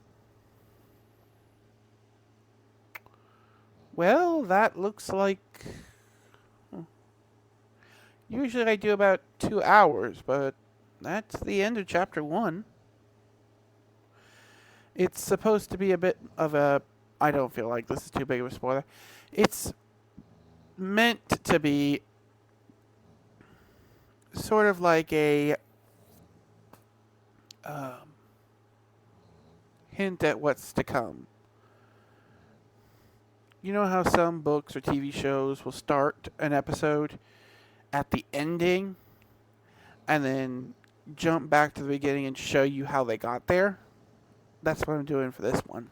Well, that looks like... Usually I do about 2 hours, but that's the end of chapter 1. It's supposed to be a bit of a... I don't feel like this is too big of a spoiler. It's meant to be sort of like a hint at what's to come. You know how some books or TV shows will start an episode at the ending and then jump back to the beginning and show you how they got there. That's what I'm doing for this one.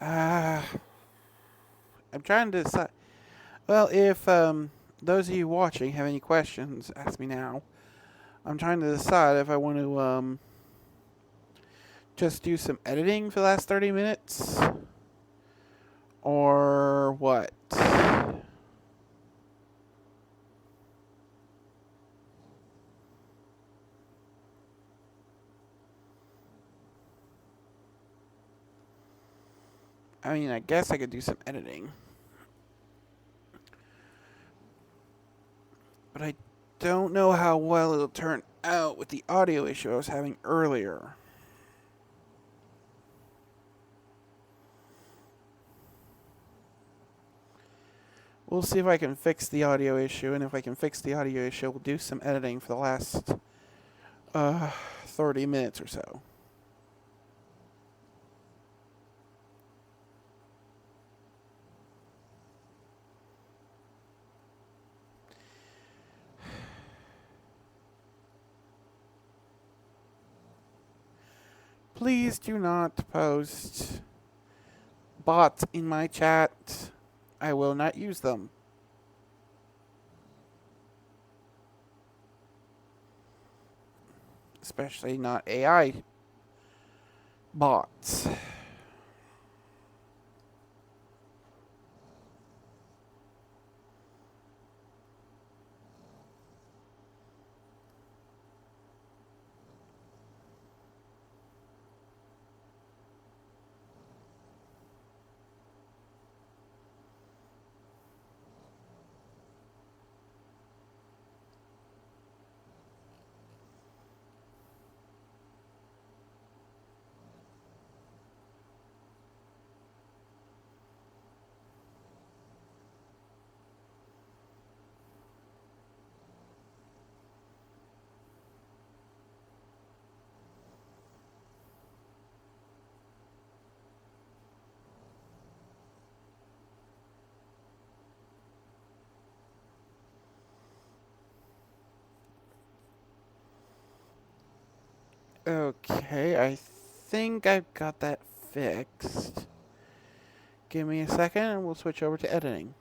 Uh, I'm trying to decide. Well, if those of you watching have any questions, ask me now. I'm trying to decide if I want to just do some editing for the last 30 minutes or what. I mean, I guess I could do some editing. But I don't know how well it'll turn out with the audio issue I was having earlier. We'll see if I can fix the audio issue, and if I can fix the audio issue, we'll do some editing for the last 30 minutes or so. Please do not post bots in my chat. I will not use them. Especially not AI bots. Okay, I think I've got that fixed. Give me a second and we'll switch over to editing.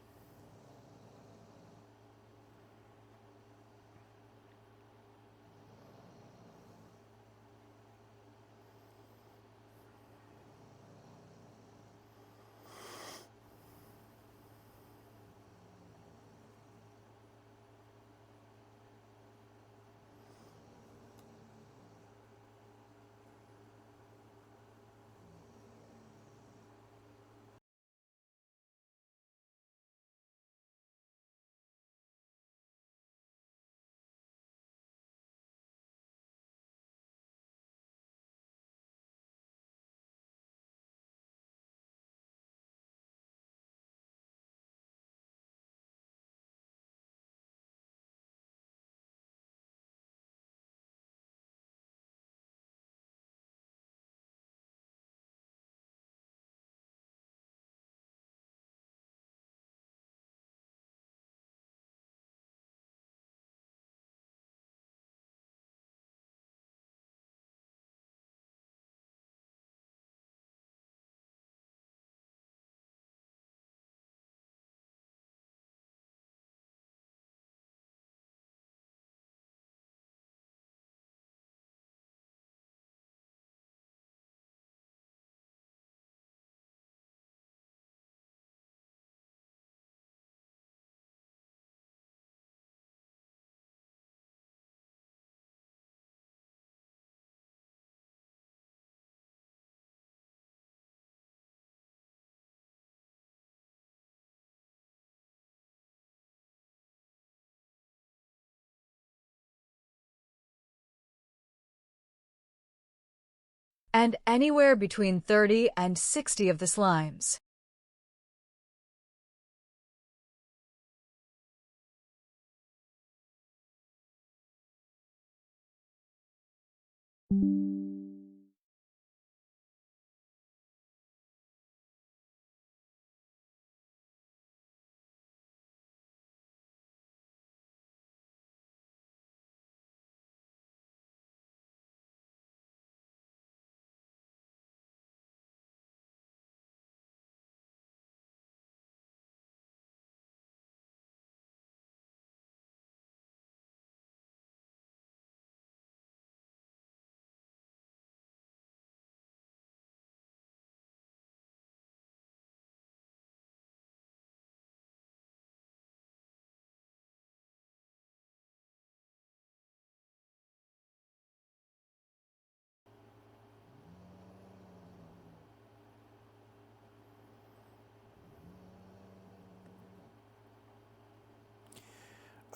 and anywhere between 30 and 60 of the slimes.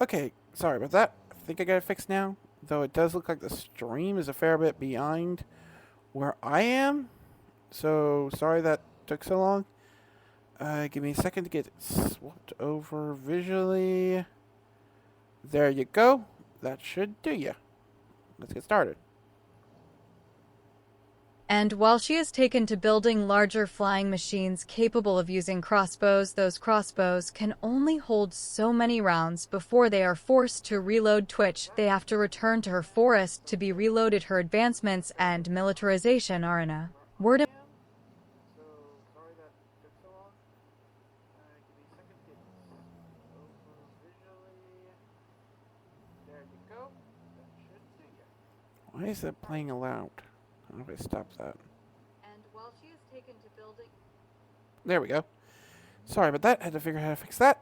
Okay, sorry about that. I think I got it fixed now. Though it does look like the stream is a fair bit behind where I am. So sorry that took so long. Give me a second to get it swapped over visually. There you go. That should do ya. Let's get started. And while she is taken to building larger flying machines capable of using crossbows, those crossbows can only hold so many rounds before they are forced to reload. Twitch, they have to return to her forest to be reloaded. Her advancements and militarization are in a word. So sorry that took so long. Give me a second to get this over visually. There you go. That should do ya. Why is that playing aloud? I don't know if I stop that. And while she is taken to building. There we go. Sorry about that. Had to figure out how to fix that.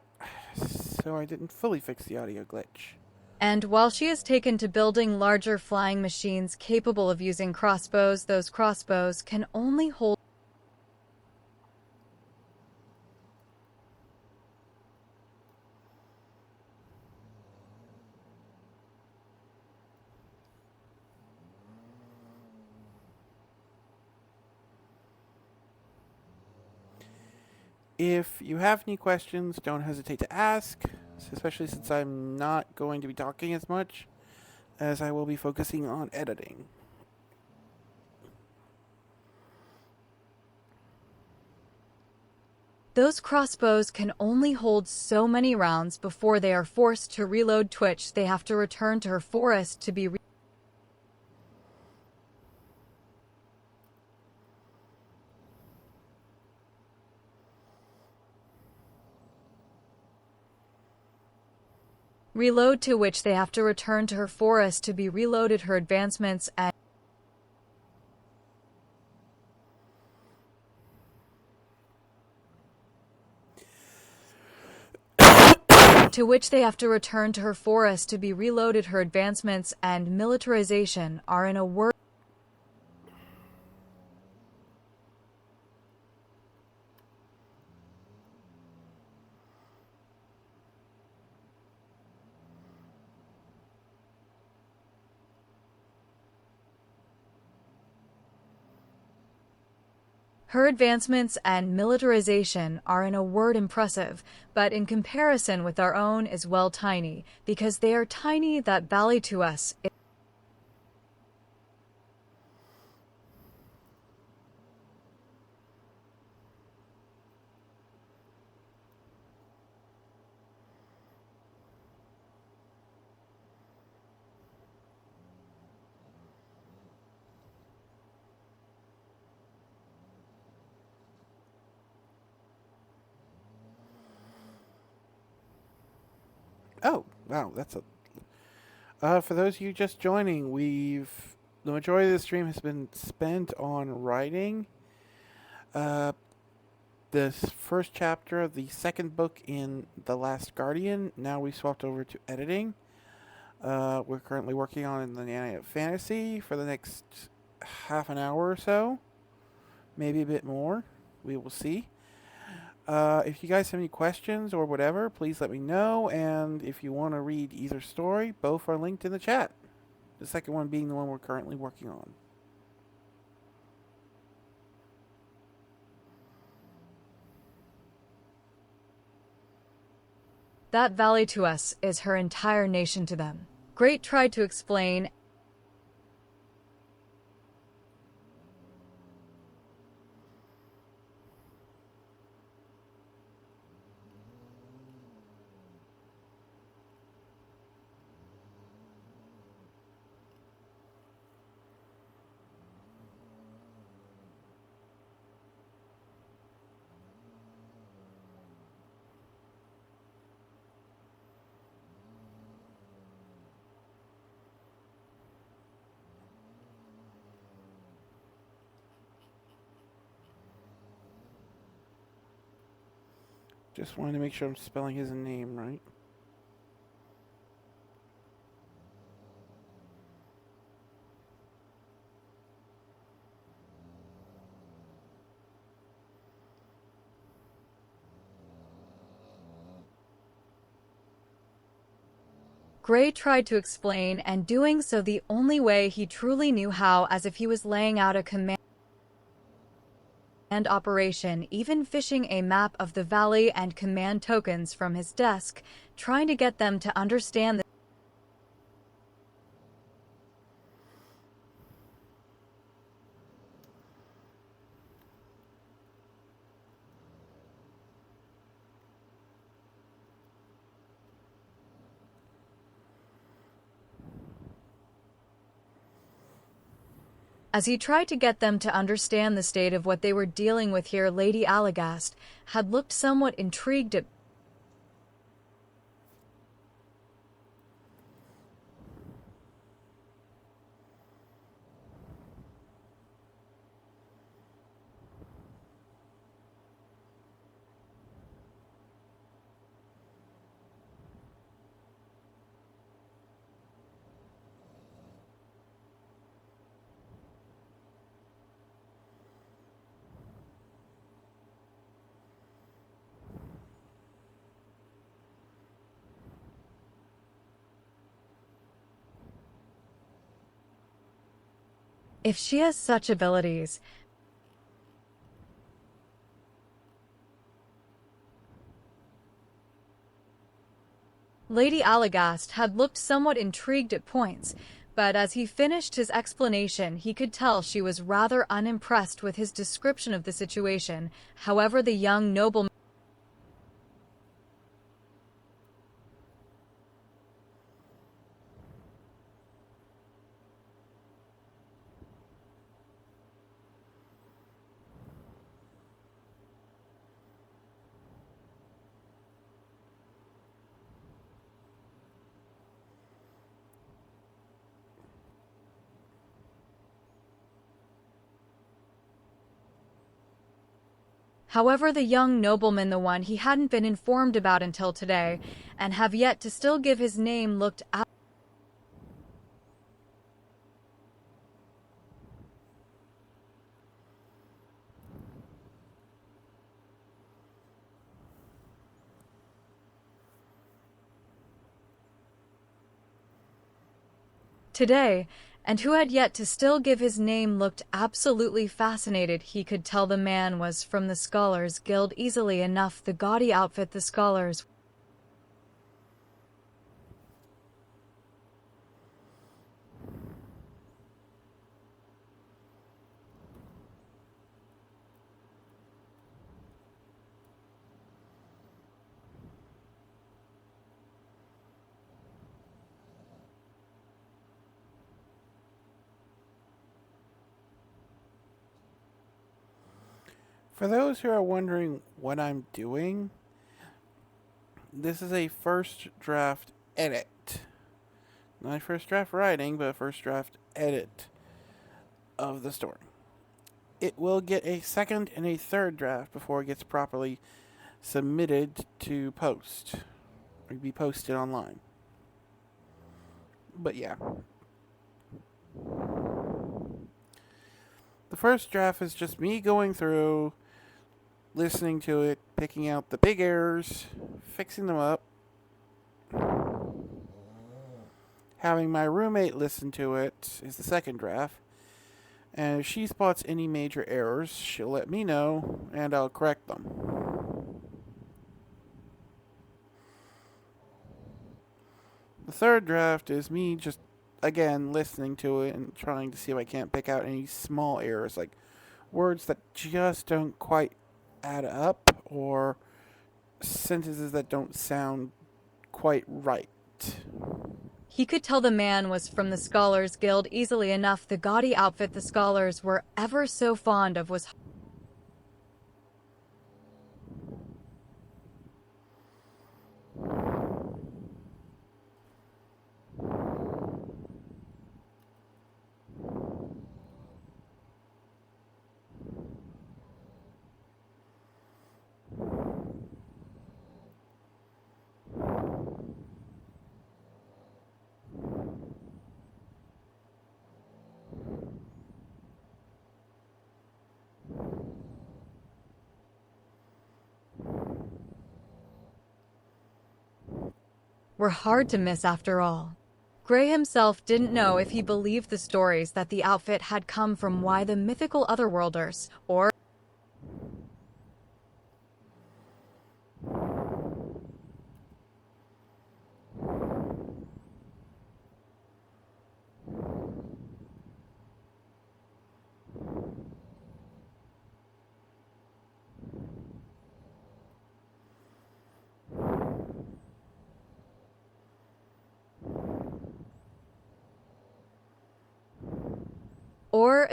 So I didn't fully fix the audio glitch. And while she is taken to building larger flying machines capable of using crossbows, those crossbows can only hold. If you have any questions, don't hesitate to ask, especially since I'm not going to be talking as much as I will be focusing on editing. Those crossbows can only hold so many rounds before they are forced to reload. Twitch, they have to return to her forest to be reload to which they have to return to her forest to be reloaded. Her advancements and to which they have to return to her forest to be reloaded. Her advancements and militarization are in a word. Her advancements and militarization are in a word impressive, but in comparison with our own is well tiny, because they are tiny that Bali to us. Oh, wow, that's a. For those of you just joining, the majority of the stream has been spent on writing. Uh, this first chapter of the second book in The Last Guardian. Now we swapped over to editing. We're currently working on the nanite fantasy for the next half an hour or so, maybe a bit more. We will see. If you guys have any questions or whatever, please let me know. And if you want to read either story, both are linked in the chat. The second one being the one we're currently working on. That valley to us is her entire nation to them. Great tried to explain. Just wanted to make sure I'm spelling his name right. Gray tried to explain, and doing so the only way he truly knew how, as if he was laying out a command operation, even fishing a map of the valley and command tokens from his desk, trying to get them to understand the As he tried to get them to understand the state of what they were dealing with here, Lady Allagast had looked somewhat intrigued at if she has such abilities. Lady Allagast had looked somewhat intrigued at points, but as he finished his explanation, he could tell she was rather unimpressed with his description of the situation. However, the young nobleman However, the young nobleman, the one he hadn't been informed about until today, and have yet to still give his name, looked out. Today, and who had yet to still give his name, looked absolutely fascinated. He could tell the man was from the Scholars Guild easily enough, the gaudy outfit the scholars For those who are wondering what I'm doing, this is a first draft edit. Not a first draft writing, but a first draft edit of the story. It will get a second and a third draft before it gets properly submitted to post or be posted online. But yeah. The first draft is just me going through, listening to it, picking out the big errors, fixing them up, having my roommate listen to it is the second draft. And if she spots any major errors, she'll let me know and I'll correct them. The third draft is me just, again, listening to it and trying to see if I can't pick out any small errors, like words that just don't quite add up or sentences that don't sound quite right. He could tell the man was from the Scholars Guild easily enough. The gaudy outfit the scholars were ever so fond of was were hard to miss after all. Gray himself didn't know if he believed the stories that the outfit had come from why the mythical otherworlders, or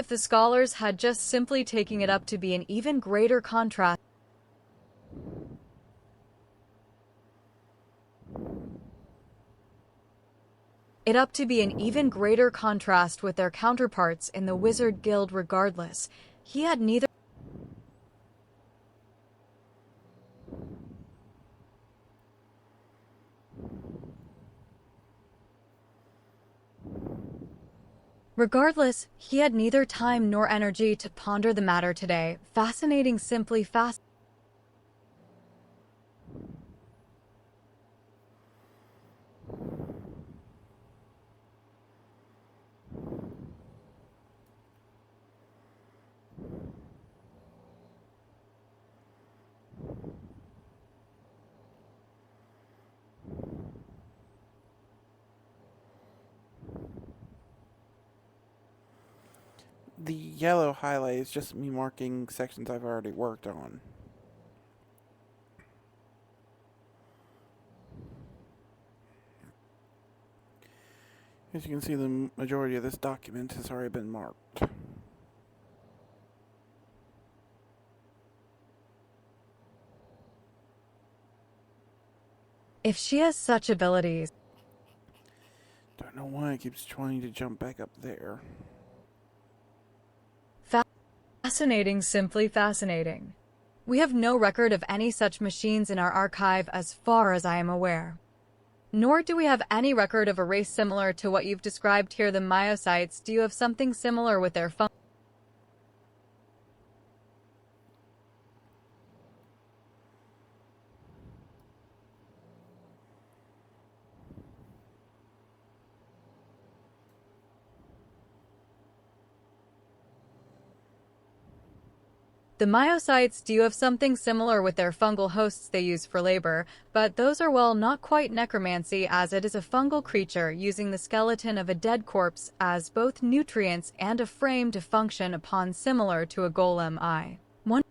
if the scholars had just simply taken it up to be an even greater contrast. It up to be an even greater contrast with their counterparts in the Wizard Guild regardless. He had neither. Regardless, he had neither time nor energy to ponder the matter today. Fascinating, simply fascinating. The yellow highlight is just me marking sections I've already worked on. As you can see, the majority of this document has already been marked. If she has such abilities, Don't know why it keeps trying to jump back up there. fascinating, simply fascinating. We have no record of any such machines in our archive as far as I am aware. Nor do we have any record of a race similar to what you've described here, the Myocytes. Do you have something similar with their function? The Myocytes do have something similar with their fungal hosts they use for labor, but those are, well, not quite necromancy, as it is a fungal creature using the skeleton of a dead corpse as both nutrients and a frame to function upon, similar to a golem. I wonder.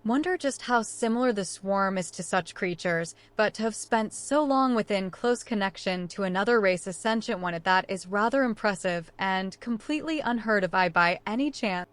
Wonder just how similar the swarm is to such creatures, but to have spent so long within close connection to another race, a sentient one at that, is rather impressive and completely unheard of by any chance.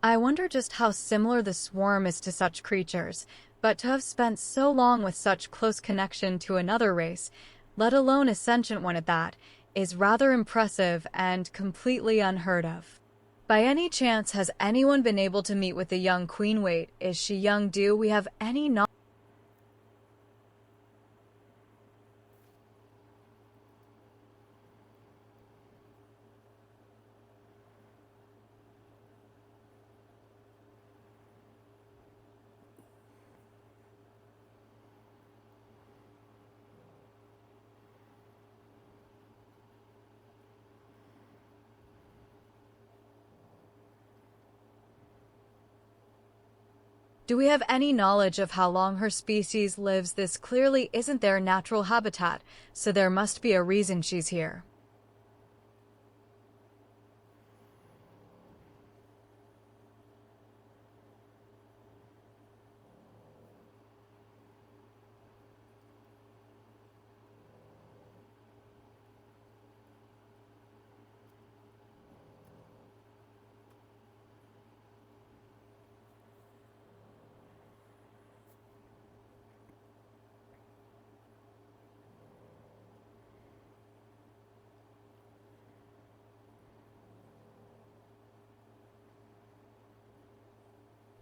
I wonder just how similar the swarm is to such creatures, but to have spent so long with such close connection to another race, let alone a sentient one at that, is rather impressive and completely unheard of. By any chance, has anyone been able to meet with the young queen? Wait, is she young? Do we have any knowledge? Do we have any knowledge of how long her species lives? This clearly isn't their natural habitat, so there must be a reason she's here.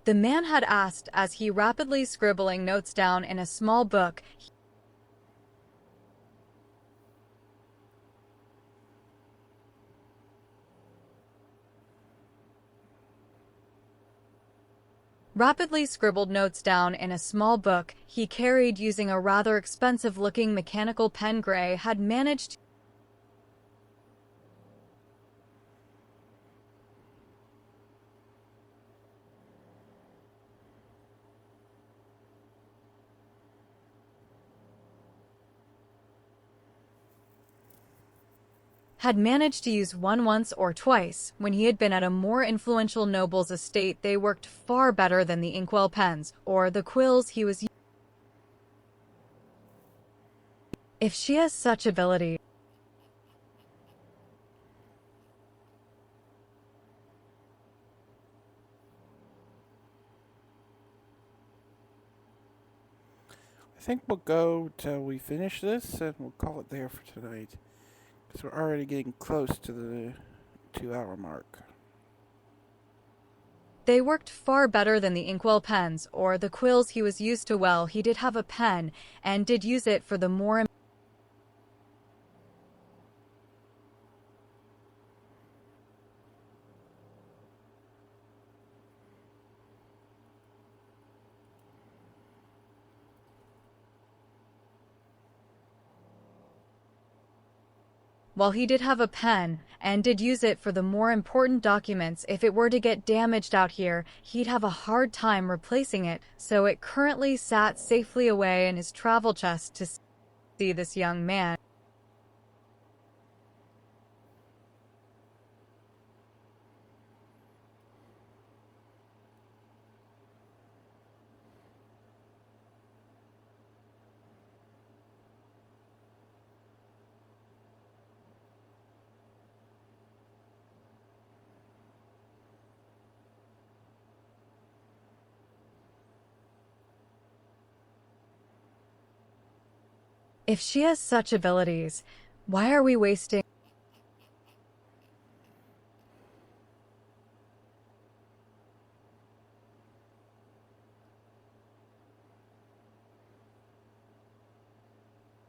The man had asked as he rapidly scribbling notes down in a small book. Rapidly scribbled notes down in a small book he carried using a rather expensive-looking mechanical pen. Gray had managed to use one once or twice when he had been at a more influential noble's estate. They worked far better than the inkwell pens or the quills he was using. If she has such ability, I think we'll go till we finish this, and we'll call it there for tonight. Because we're already getting close to the 2 hour mark. they worked far better than the inkwell pens or the quills he was used to. Well, he did have a pen and did use it for the more. While he did have a pen and did use it for the more important documents, if it were to get damaged out here, he'd have a hard time replacing it, so it currently sat safely away in his travel chest to see this young man. If she has such abilities, why are we wasting?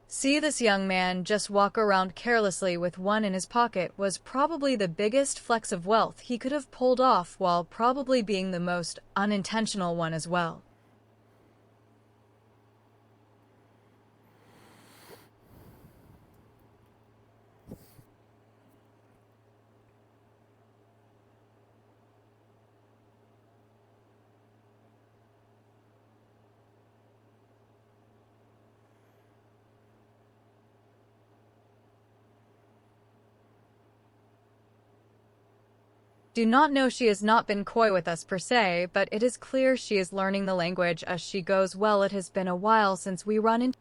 See this young man just walk around carelessly with one in his pocket was probably the biggest flex of wealth he could have pulled off while probably being the most unintentional one as well. Do not know she has not been coy with us per se, but it is clear she is learning the language as she goes. Well, it has been a while since we run into.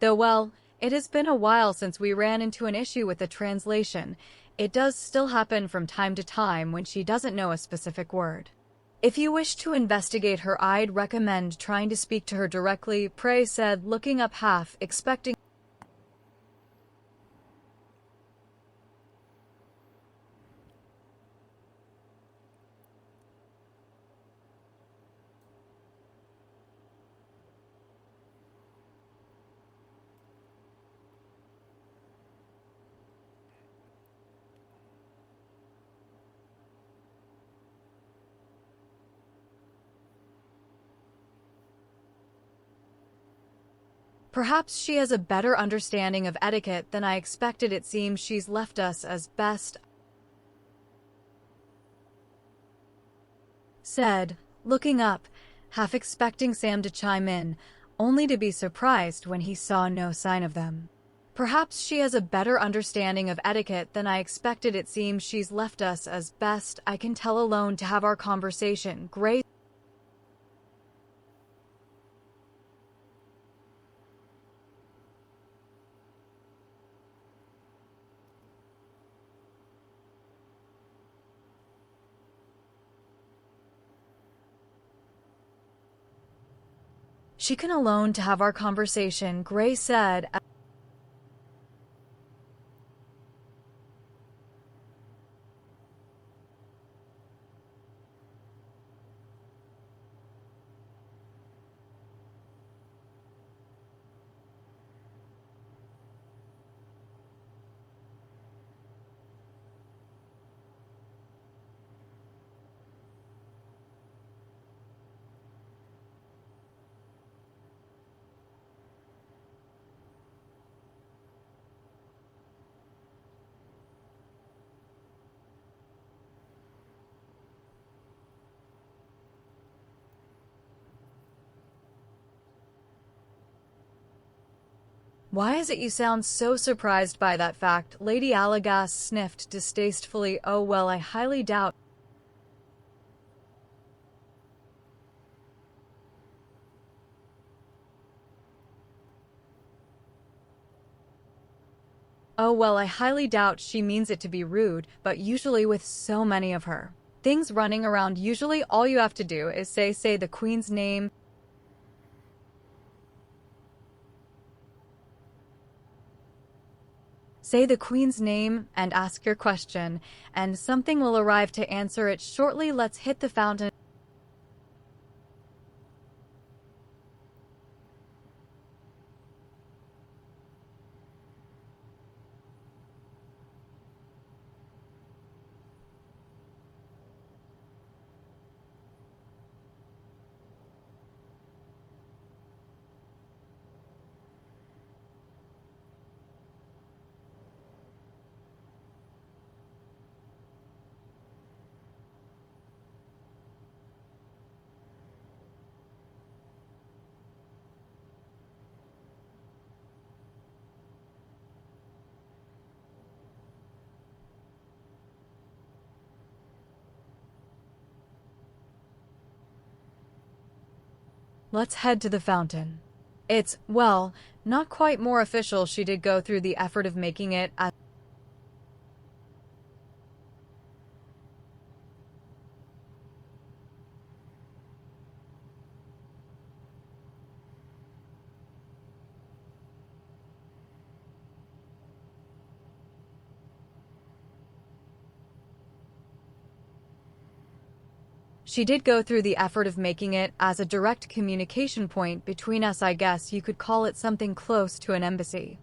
Though, well, it has been a while since we ran into an issue with the translation. It does still happen from time to time when she doesn't know a specific word. If you wish to investigate her, I'd recommend trying to speak to her directly, Prey said, looking up half, expecting. Perhaps she has a better understanding of etiquette than I expected. It seems she's left us as best, said, looking up, half expecting Sam to chime in, only to be surprised when he saw no sign of them. Perhaps she has a better understanding of etiquette than I expected. It seems she's left us as best I can tell alone to have our conversation. Grace. She can alone to have our conversation, Gray said. Why is it you sound so surprised by that fact? Lady Allagass sniffed distastefully. Oh well, I highly doubt. Oh well, I highly doubt she means it to be rude, but usually with so many of her things running around, usually all you have to do is say the Queen's name. Say the Queen's name and ask your question, and something will arrive to answer it shortly. Let's hit the fountain. Let's head to the fountain. It's, well, not quite more official. She did go through the effort of making it as She did go through the effort of making it as a direct communication point between us. I guess you could call it something close to an embassy.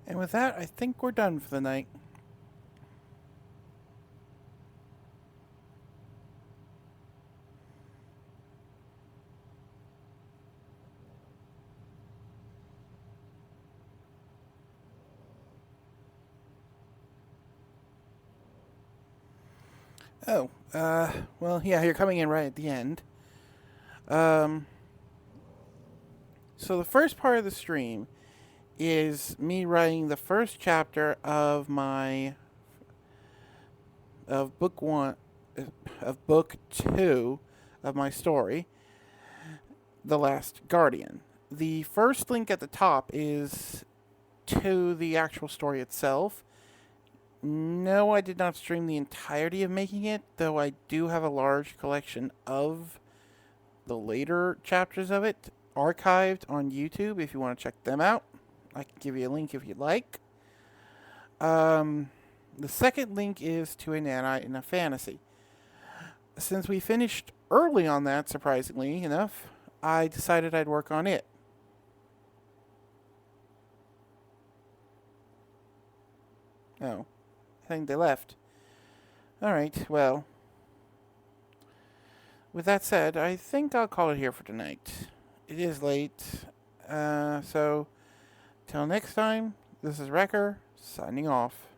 And with that, I think we're done for the night. Oh, well, yeah, you're coming in right at the end. Um, so the first part of the stream is me writing the first chapter of book one, of book two of my story, The Last Guardian. The first link at the top is to the actual story itself. No, I did not stream the entirety of making it, though I do have a large collection of the later chapters of it archived on YouTube if you want to check them out. I can give you a link if you'd like. The second link is to a nanite in a fantasy. Since we finished early on that, surprisingly enough, I decided I'd work on it. Oh, I think they left. Alright, well, with that said, I think I'll call it here for tonight. It is late, so till next time, this is Wrecker, signing off.